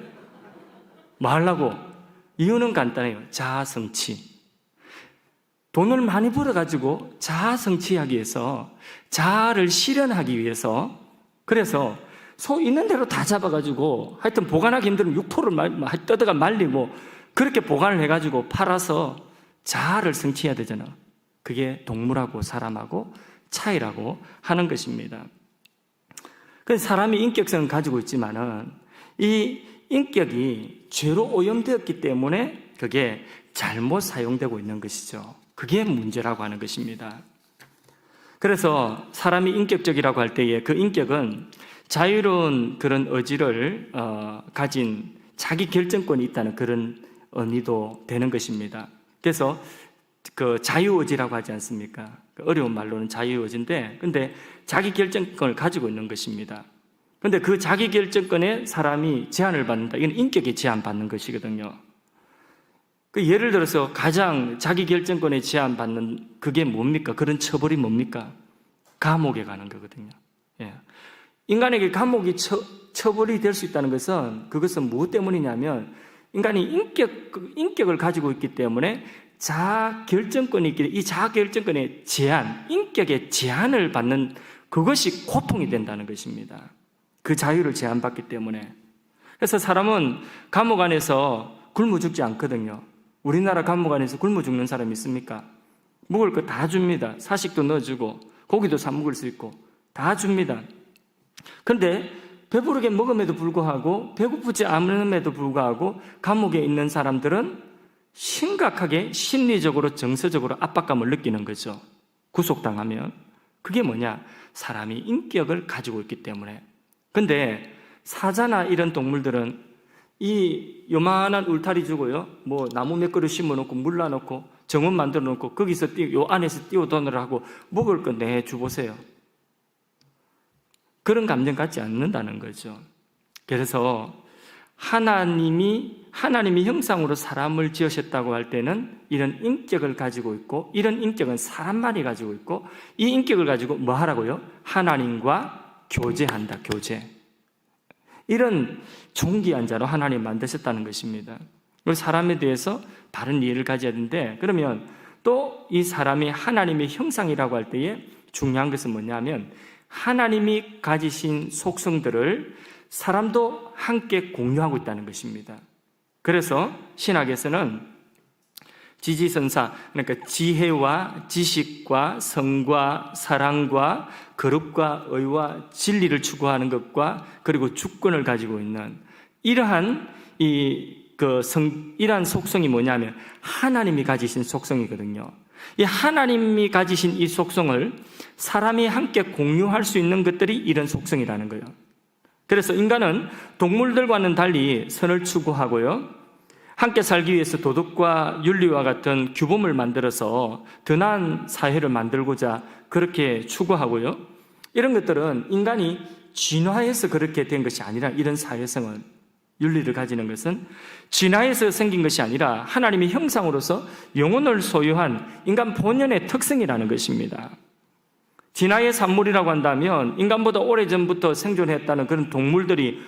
뭐 하려고? 이유는 간단해요. 자아성취. 돈을 많이 벌어가지고 자아성취하기 위해서, 자아를 실현하기 위해서, 그래서 소 있는 대로 다 잡아가지고 하여튼 보관하기 힘든 육포를 뜯어가 말리고 그렇게 보관을 해가지고 팔아서 자아를 성취해야 되잖아. 그게 동물하고 사람하고 차이라고 하는 것입니다. 그래서 사람이 인격성을 가지고 있지만은 이 인격이 죄로 오염되었기 때문에 그게 잘못 사용되고 있는 것이죠. 그게 문제라고 하는 것입니다. 그래서 사람이 인격적이라고 할 때에 그 인격은 자유로운 그런 의지를 가진 자기 결정권이 있다는 그런 의미도 되는 것입니다. 그래서 그 자유의지라고 하지 않습니까? 어려운 말로는 자유의지인데, 근데 자기 결정권을 가지고 있는 것입니다. 근데 그 자기 결정권에 사람이 제한을 받는다. 이건 인격에 제한받는 것이거든요. 그 예를 들어서 가장 자기 결정권에 제한받는 그게 뭡니까? 그런 처벌이 뭡니까? 감옥에 가는 거거든요. 예. 인간에게 감옥이 처벌이 될 수 있다는 것은, 그것은 무엇 때문이냐면 인간이 인격을 가지고 있기 때문에 자아결정권이 있기 때문에 이 자아결정권의 제한, 인격의 제한을 받는 그것이 고통이 된다는 것입니다. 그 자유를 제한받기 때문에. 그래서 사람은 감옥 안에서 굶어 죽지 않거든요. 우리나라 감옥 안에서 굶어 죽는 사람이 있습니까? 먹을 거 다 줍니다. 사식도 넣어주고 고기도 사 먹을 수 있고 다 줍니다. 그런데 배부르게 먹음에도 불구하고 배고프지 않음에도 불구하고 감옥에 있는 사람들은 심각하게 심리적으로 정서적으로 압박감을 느끼는 거죠. 구속당하면. 그게 뭐냐? 사람이 인격을 가지고 있기 때문에. 근데 사자나 이런 동물들은 이 요만한 울타리 주고요, 뭐 나무 몇 그루 심어놓고 물 놔놓고 정원 만들어 놓고 거기서 요 안에서 뛰어도느라 하고 먹을 거 내주보세요. 그런 감정 갖지 않는다는 거죠. 그래서 하나님이 형상으로 사람을 지으셨다고 할 때는 이런 인격을 가지고 있고, 이런 인격은 사람만이 가지고 있고, 이 인격을 가지고 뭐 하라고요? 하나님과 교제한다, 교제. 이런 존귀한 자로 하나님 만드셨다는 것입니다. 그래서 사람에 대해서 바른 이해를 가져야 되는데, 그러면 또 이 사람이 하나님의 형상이라고 할 때에 중요한 것은 뭐냐면 하나님이 가지신 속성들을 사람도 함께 공유하고 있다는 것입니다. 그래서 신학에서는 지지선사, 그러니까 지혜와 지식과 성과 사랑과 거룩과 의와 진리를 추구하는 것과 그리고 주권을 가지고 있는 이러한 이러한 속성이 뭐냐면 하나님이 가지신 속성이거든요. 이 하나님이 가지신 이 속성을 사람이 함께 공유할 수 있는 것들이 이런 속성이라는 거예요. 그래서 인간은 동물들과는 달리 선을 추구하고요, 함께 살기 위해서 도덕과 윤리와 같은 규범을 만들어서 더 나은 사회를 만들고자 그렇게 추구하고요, 이런 것들은 인간이 진화해서 그렇게 된 것이 아니라, 이런 사회성은, 윤리를 가지는 것은 진화해서 생긴 것이 아니라 하나님의 형상으로서 영혼을 소유한 인간 본연의 특성이라는 것입니다. 진화의 산물이라고 한다면 인간보다 오래전부터 생존했다는 그런 동물들이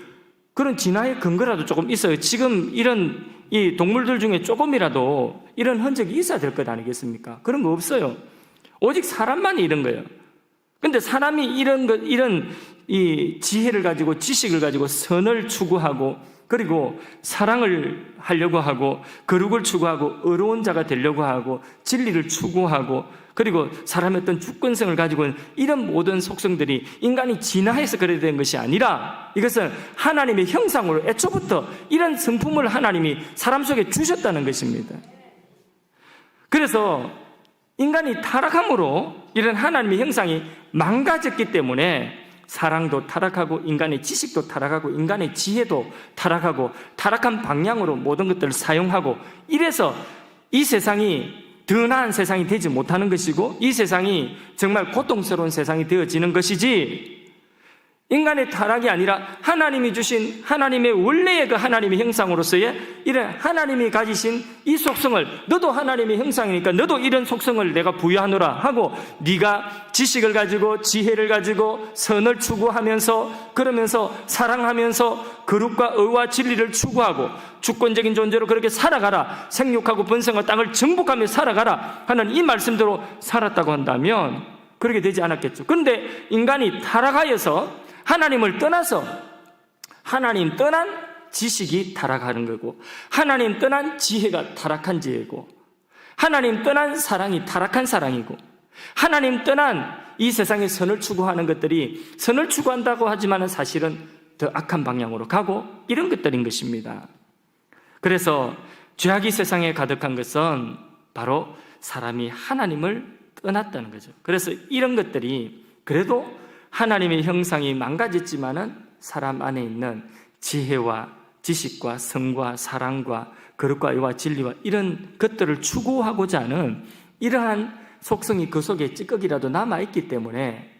그런 진화의 근거라도 조금 있어요. 지금 이런 이 동물들 중에 조금이라도 이런 흔적이 있어야 될 것 아니겠습니까? 그런 거 없어요. 오직 사람만이 이런 거예요. 근데 사람이 이런 이 지혜를 가지고 지식을 가지고 선을 추구하고 그리고 사랑을 하려고 하고 거룩을 추구하고 의로운 자가 되려고 하고 진리를 추구하고 그리고 사람의 어떤 주권성을 가지고 있는 이런 모든 속성들이 인간이 진화해서 그래 된 것이 아니라 이것은 하나님의 형상으로 애초부터 이런 성품을 하나님이 사람 속에 주셨다는 것입니다. 그래서 인간이 타락함으로 이런 하나님의 형상이 망가졌기 때문에 사랑도 타락하고 인간의 지식도 타락하고 인간의 지혜도 타락하고 타락한 방향으로 모든 것들을 사용하고 이래서 이 세상이 더 나은 세상이 되지 못하는 것이고 이 세상이 정말 고통스러운 세상이 되어지는 것이지, 인간의 타락이 아니라 하나님이 주신 하나님의 원래의 그 하나님의 형상으로서의 이런 하나님이 가지신 이 속성을, 너도 하나님의 형상이니까 너도 이런 속성을 내가 부여하노라 하고, 네가 지식을 가지고 지혜를 가지고 선을 추구하면서 그러면서 사랑하면서 거룩과 의와 진리를 추구하고 주권적인 존재로 그렇게 살아가라, 생육하고 번성하고 땅을 정복하며 살아가라 하는 이 말씀대로 살았다고 한다면 그렇게 되지 않았겠죠. 그런데 인간이 타락하여서 하나님을 떠나서 하나님 떠난 지식이 타락하는 거고, 하나님 떠난 지혜가 타락한 지혜고, 하나님 떠난 사랑이 타락한 사랑이고, 하나님 떠난 이 세상의 선을 추구하는 것들이 선을 추구한다고 하지만 사실은 더 악한 방향으로 가고 이런 것들인 것입니다. 그래서 죄악이 세상에 가득한 것은 바로 사람이 하나님을 떠났다는 거죠. 그래서 이런 것들이 그래도 하나님의 형상이 망가졌지만은 사람 안에 있는 지혜와 지식과 성과 사랑과 거룩과 의와 진리와 이런 것들을 추구하고자 하는 이러한 속성이 그 속에 찌꺼기라도 남아있기 때문에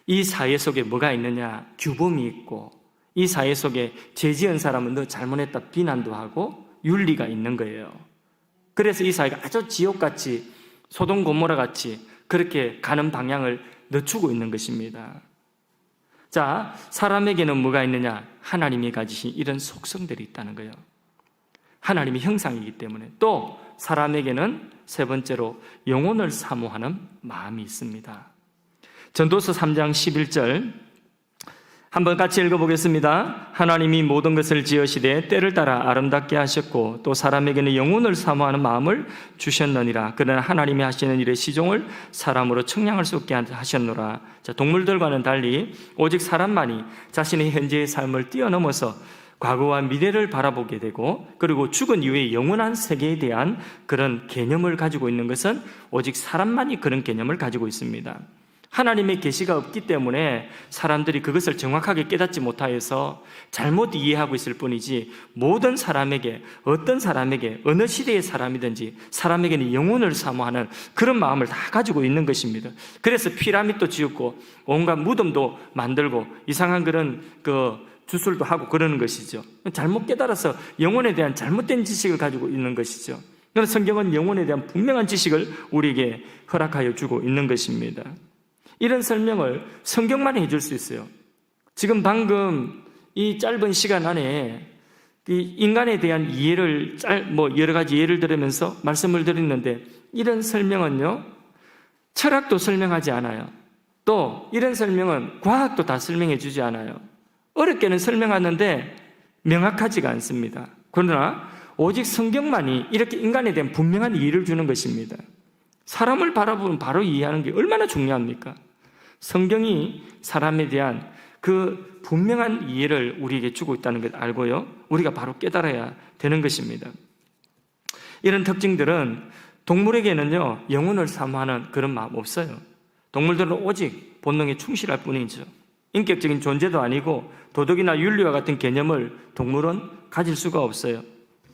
이 사회 속에 뭐가 있느냐? 규범이 있고, 이 사회 속에 죄 지은 사람은 너 잘못했다 비난도 하고 윤리가 있는 거예요. 그래서 이 사회가 아주 지옥같이 소돔 고모라같이 그렇게 가는 방향을 늦추고 있는 것입니다. 자, 사람에게는 뭐가 있느냐? 하나님이 가지신 이런 속성들이 있다는 거예요. 하나님의 형상이기 때문에. 또 사람에게는 세 번째로 영혼을 사모하는 마음이 있습니다. 전도서 3장 11절 한번 같이 읽어보겠습니다. 하나님이 모든 것을 지으시되 때를 따라 아름답게 하셨고 또 사람에게는 영혼을 사모하는 마음을 주셨느니라. 그러나 하나님이 하시는 일의 시종을 사람으로 청량할 수 없게 하셨노라. 자, 동물들과는 달리 오직 사람만이 자신의 현재의 삶을 뛰어넘어서 과거와 미래를 바라보게 되고 그리고 죽은 이후의 영원한 세계에 대한 그런 개념을 가지고 있는 것은 오직 사람만이 그런 개념을 가지고 있습니다. 하나님의 계시가 없기 때문에 사람들이 그것을 정확하게 깨닫지 못하여서 잘못 이해하고 있을 뿐이지, 모든 사람에게, 어떤 사람에게, 어느 시대의 사람이든지 사람에게는 영혼을 사모하는 그런 마음을 다 가지고 있는 것입니다. 그래서 피라미드도 지었고 온갖 무덤도 만들고 이상한 그런 주술도 하고 그러는 것이죠. 잘못 깨달아서 영혼에 대한 잘못된 지식을 가지고 있는 것이죠. 그러나 성경은 영혼에 대한 분명한 지식을 우리에게 허락하여 주고 있는 것입니다. 이런 설명을 성경만 해줄 수 있어요. 지금 방금 이 짧은 시간 안에 이 인간에 대한 이해를 여러 가지 예를 들으면서 말씀을 드렸는데, 이런 설명은요 철학도 설명하지 않아요. 또 이런 설명은 과학도 다 설명해 주지 않아요. 어렵게는 설명하는데 명확하지가 않습니다. 그러나 오직 성경만이 이렇게 인간에 대한 분명한 이해를 주는 것입니다. 사람을 바라보면 바로 이해하는 게 얼마나 중요합니까? 성경이 사람에 대한 그 분명한 이해를 우리에게 주고 있다는 걸 알고요, 우리가 바로 깨달아야 되는 것입니다. 이런 특징들은 동물에게는요, 영혼을 사모하는 그런 마음 없어요. 동물들은 오직 본능에 충실할 뿐이죠. 인격적인 존재도 아니고 도덕이나 윤리와 같은 개념을 동물은 가질 수가 없어요.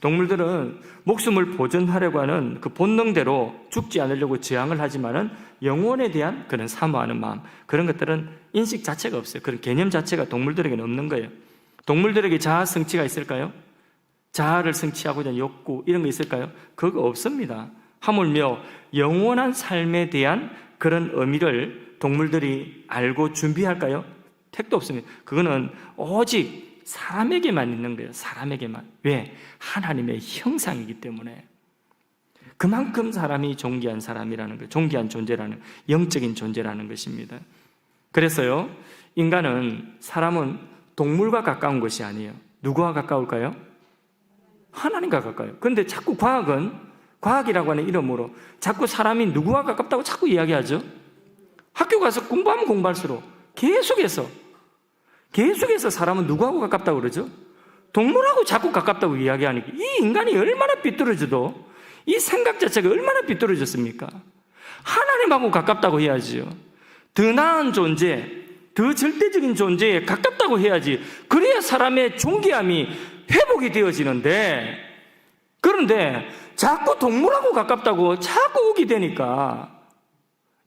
동물들은 목숨을 보존하려고 하는 그 본능대로 죽지 않으려고 저항을 하지만은 영혼에 대한 그런 사모하는 마음, 그런 것들은 인식 자체가 없어요. 그런 개념 자체가 동물들에게는 없는 거예요. 동물들에게 자아 성취가 있을까요? 자아를 성취하고자 하는 욕구, 이런 거 있을까요? 그거 없습니다. 하물며 영원한 삶에 대한 그런 의미를 동물들이 알고 준비할까요? 택도 없습니다. 그거는 오직 사람에게만 있는 거예요. 사람에게만. 왜? 하나님의 형상이기 때문에. 그만큼 사람이 존귀한 사람이라는 거예요. 존귀한 존재라는, 영적인 존재라는 것입니다. 그래서요, 사람은 동물과 가까운 것이 아니에요. 누구와 가까울까요? 하나님과 가까워요. 그런데 자꾸 과학이라고 하는 이름으로 자꾸 사람이 누구와 가깝다고 자꾸 이야기하죠. 학교 가서 공부하면 공부할수록 계속해서 사람은 누구하고 가깝다고 그러죠? 동물하고 자꾸 가깝다고 이야기하니까 이 인간이 얼마나 삐뚤어져도, 이 생각 자체가 얼마나 삐뚤어졌습니까? 하나님하고 가깝다고 해야지요. 더 나은 존재, 더 절대적인 존재에 가깝다고 해야지. 그래야 사람의 존귀함이 회복이 되어지는데, 그런데 자꾸 동물하고 가깝다고 자꾸 오게 되니까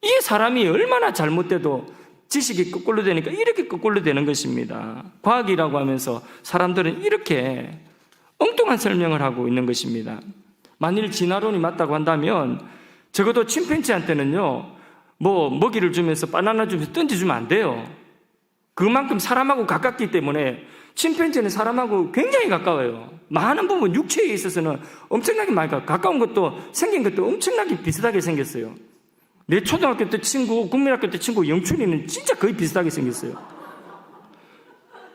이게 사람이 얼마나 잘못돼도 지식이 거꾸로 되니까 이렇게 거꾸로 되는 것입니다. 과학이라고 하면서 사람들은 이렇게 엉뚱한 설명을 하고 있는 것입니다. 만일 진화론이 맞다고 한다면 적어도 침팬지한테는요, 먹이를 주면서 바나나 주면서 던져주면 안 돼요. 그만큼 사람하고 가깝기 때문에 침팬지는 사람하고 굉장히 가까워요. 많은 부분 육체에 있어서는 엄청나게 많이 가까운 것도, 생긴 것도 엄청나게 비슷하게 생겼어요. 내 초등학교 때 친구, 국민학교 때 친구 영춘이는 진짜 거의 비슷하게 생겼어요.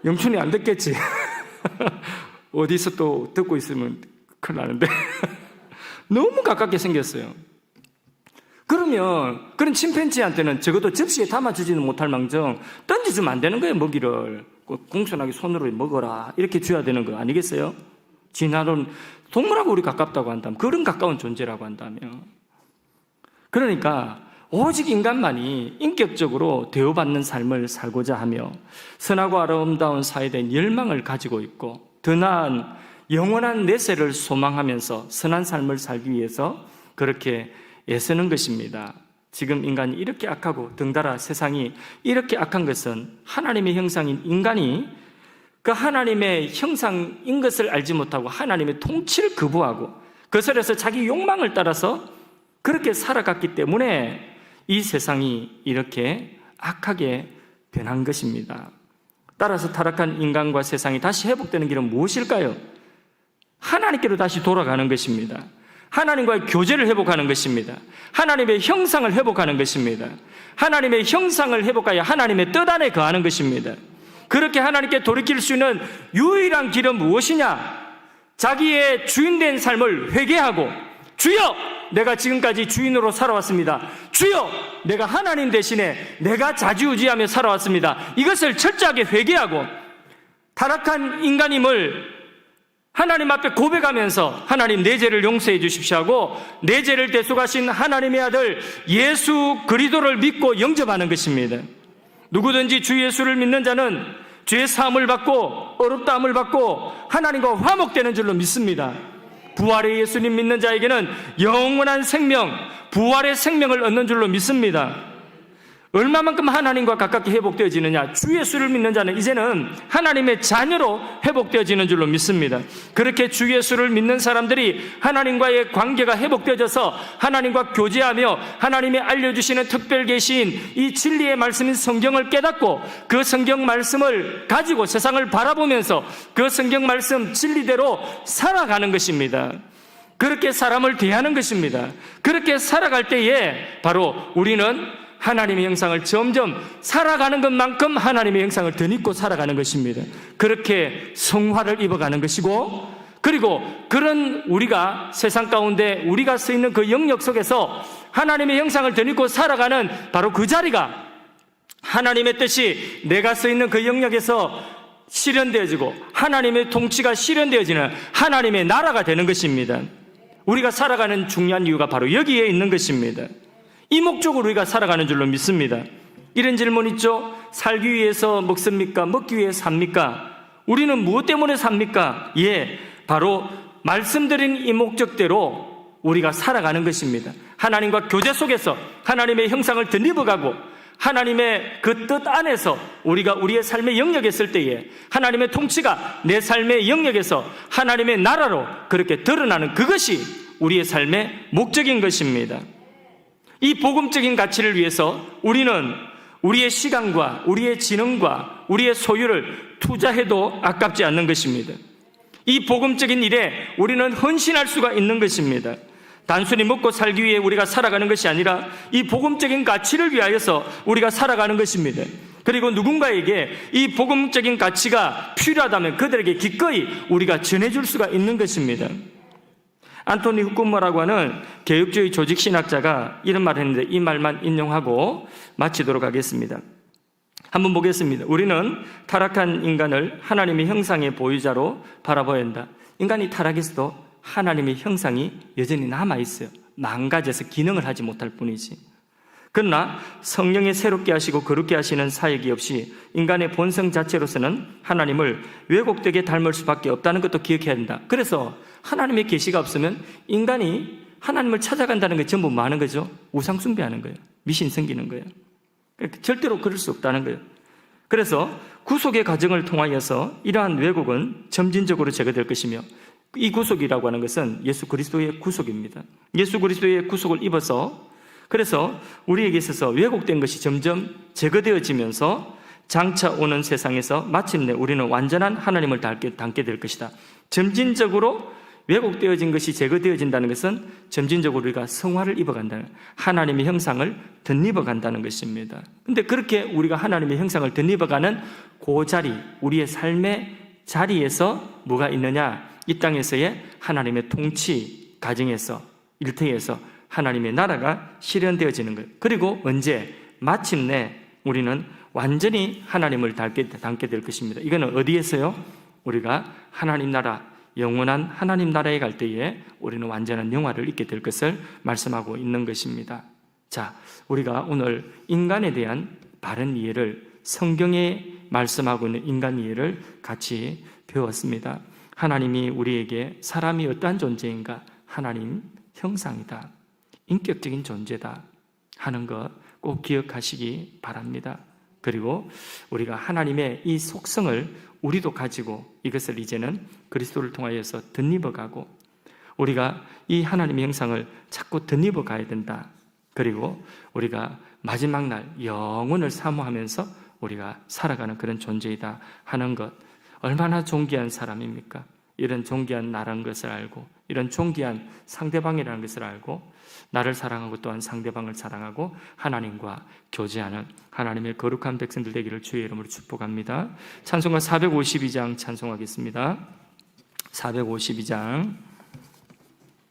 영춘이 안 듣겠지? 어디서 또 듣고 있으면 큰일 나는데 너무 가깝게 생겼어요. 그러면 그런 침팬지한테는 적어도 접시에 담아주지는 못할 망정 던져주면 안 되는 거예요. 먹이를 공손하게 손으로 먹어라 이렇게 줘야 되는 거 아니겠어요? 진화론, 동물하고 우리 가깝다고 한다면, 그런 가까운 존재라고 한다면, 그러니까 오직 인간만이 인격적으로 대우받는 삶을 살고자 하며 선하고 아름다운 사회에 대한 열망을 가지고 있고 더 나은 영원한 내세를 소망하면서 선한 삶을 살기 위해서 그렇게 애쓰는 것입니다. 지금 인간이 이렇게 악하고 덩달아 세상이 이렇게 악한 것은 하나님의 형상인 인간이 그 하나님의 형상인 것을 알지 못하고 하나님의 통치를 거부하고 거슬려서 자기 욕망을 따라서 그렇게 살아갔기 때문에 이 세상이 이렇게 악하게 변한 것입니다. 따라서 타락한 인간과 세상이 다시 회복되는 길은 무엇일까요? 하나님께로 다시 돌아가는 것입니다. 하나님과의 교제를 회복하는 것입니다. 하나님의 형상을 회복하는 것입니다. 하나님의 형상을 회복하여 하나님의 뜻 안에 거하는 것입니다. 그렇게 하나님께 돌이킬 수 있는 유일한 길은 무엇이냐? 자기의 주인된 삶을 회개하고, 주여! 내가 지금까지 주인으로 살아왔습니다. 주여! 내가 하나님 대신에 내가 좌지우지하며 살아왔습니다. 이것을 철저하게 회개하고 타락한 인간임을 하나님 앞에 고백하면서 하나님 내 죄를 용서해 주십시오 하고 내 죄를 대속하신 하나님의 아들 예수 그리스도를 믿고 영접하는 것입니다. 누구든지 주 예수를 믿는 자는 죄 사함을 받고 어렵다함을 받고 하나님과 화목되는 줄로 믿습니다. 부활의 예수님 믿는 자에게는 영원한 생명, 부활의 생명을 얻는 줄로 믿습니다. 얼마만큼 하나님과 가깝게 회복되어지느냐? 주 예수를 믿는 자는 이제는 하나님의 자녀로 회복되어지는 줄로 믿습니다. 그렇게 주 예수를 믿는 사람들이 하나님과의 관계가 회복되어져서 하나님과 교제하며 하나님이 알려주시는 특별 계시인 이 진리의 말씀인 성경을 깨닫고 그 성경 말씀을 가지고 세상을 바라보면서 그 성경 말씀 진리대로 살아가는 것입니다. 그렇게 사람을 대하는 것입니다. 그렇게 살아갈 때에 바로 우리는 하나님의 형상을 점점 살아가는 것만큼 하나님의 형상을 덧입고 살아가는 것입니다. 그렇게 성화를 입어가는 것이고, 그리고 그런 우리가 세상 가운데 우리가 서 있는 그 영역 속에서 하나님의 형상을 덧입고 살아가는 바로 그 자리가 하나님의 뜻이 내가 서 있는 그 영역에서 실현되어지고 하나님의 통치가 실현되어지는 하나님의 나라가 되는 것입니다. 우리가 살아가는 중요한 이유가 바로 여기에 있는 것입니다. 이 목적으로 우리가 살아가는 줄로 믿습니다. 이런 질문 있죠? 살기 위해서 먹습니까? 먹기 위해서 삽니까? 우리는 무엇 때문에 삽니까? 예, 바로 말씀드린 이 목적대로 우리가 살아가는 것입니다. 하나님과 교제 속에서 하나님의 형상을 덧입어가고 하나님의 그 뜻 안에서 우리가 우리의 삶의 영역에 있을 때에 하나님의 통치가 내 삶의 영역에서 하나님의 나라로 그렇게 드러나는 그것이 우리의 삶의 목적인 것입니다. 이 복음적인 가치를 위해서 우리는 우리의 시간과 우리의 지능과 우리의 소유를 투자해도 아깝지 않는 것입니다. 이 복음적인 일에 우리는 헌신할 수가 있는 것입니다. 단순히 먹고 살기 위해 우리가 살아가는 것이 아니라 이 복음적인 가치를 위하여서 우리가 살아가는 것입니다. 그리고 누군가에게 이 복음적인 가치가 필요하다면 그들에게 기꺼이 우리가 전해줄 수가 있는 것입니다. 안토니 후쿠모라고 하는 개혁주의 조직신학자가 이런 말을 했는데 이 말만 인용하고 마치도록 하겠습니다. 한번 보겠습니다. 우리는 타락한 인간을 하나님의 형상의 보유자로 바라봐야 한다. 인간이 타락했어도 하나님의 형상이 여전히 남아있어요. 망가져서 기능을 하지 못할 뿐이지. 그러나 성령의 새롭게 하시고 거룩게 하시는 사역이 없이 인간의 본성 자체로서는 하나님을 왜곡되게 닮을 수밖에 없다는 것도 기억해야 한다. 그래서 하나님의 계시가 없으면 인간이 하나님을 찾아간다는 게 전부 뭐 하는 거죠? 우상 숭배하는 거예요. 미신 섬기는 거예요. 절대로 그럴 수 없다는 거예요. 그래서 구속의 과정을 통하여서 이러한 왜곡은 점진적으로 제거될 것이며 이 구속이라고 하는 것은 예수 그리스도의 구속입니다. 예수 그리스도의 구속을 입어서 그래서 우리에게 있어서 왜곡된 것이 점점 제거되어지면서 장차 오는 세상에서 마침내 우리는 완전한 하나님을 닮게 될 것이다. 점진적으로 왜곡되어진 것이 제거되어진다는 것은 점진적으로 우리가 성화를 입어간다는, 하나님의 형상을 덧입어간다는 것입니다. 그런데 그렇게 우리가 하나님의 형상을 덧입어가는 그 자리, 우리의 삶의 자리에서 뭐가 있느냐? 이 땅에서의 하나님의 통치 가정에서, 일터에서 하나님의 나라가 실현되어지는 것. 그리고 언제? 마침내 우리는 완전히 하나님을 닮게 될 것입니다. 이거는 어디에서요? 우리가 하나님 나라, 영원한 하나님 나라에 갈 때에 우리는 완전한 영화를 입게 될 것을 말씀하고 있는 것입니다. 자, 우리가 오늘 인간에 대한 바른 이해를, 성경에 말씀하고 있는 인간 이해를 같이 배웠습니다. 하나님이 우리에게 사람이 어떠한 존재인가? 하나님 형상이다. 인격적인 존재다 하는 것 꼭 기억하시기 바랍니다. 그리고 우리가 하나님의 이 속성을 우리도 가지고 이것을 이제는 그리스도를 통하여서 덧입어가고 우리가 이 하나님의 형상을 자꾸 덧입어 가야 된다. 그리고 우리가 마지막 날 영원을 사모하면서 우리가 살아가는 그런 존재이다 하는 것. 얼마나 존귀한 사람입니까? 이런 존귀한 나라는 것을 알고 이런 존귀한 상대방이라는 것을 알고 나를 사랑하고 또한 상대방을 사랑하고 하나님과 교제하는 하나님의 거룩한 백성들 되기를 주의 이름으로 축복합니다. 찬송가 452장 찬송하겠습니다. 452장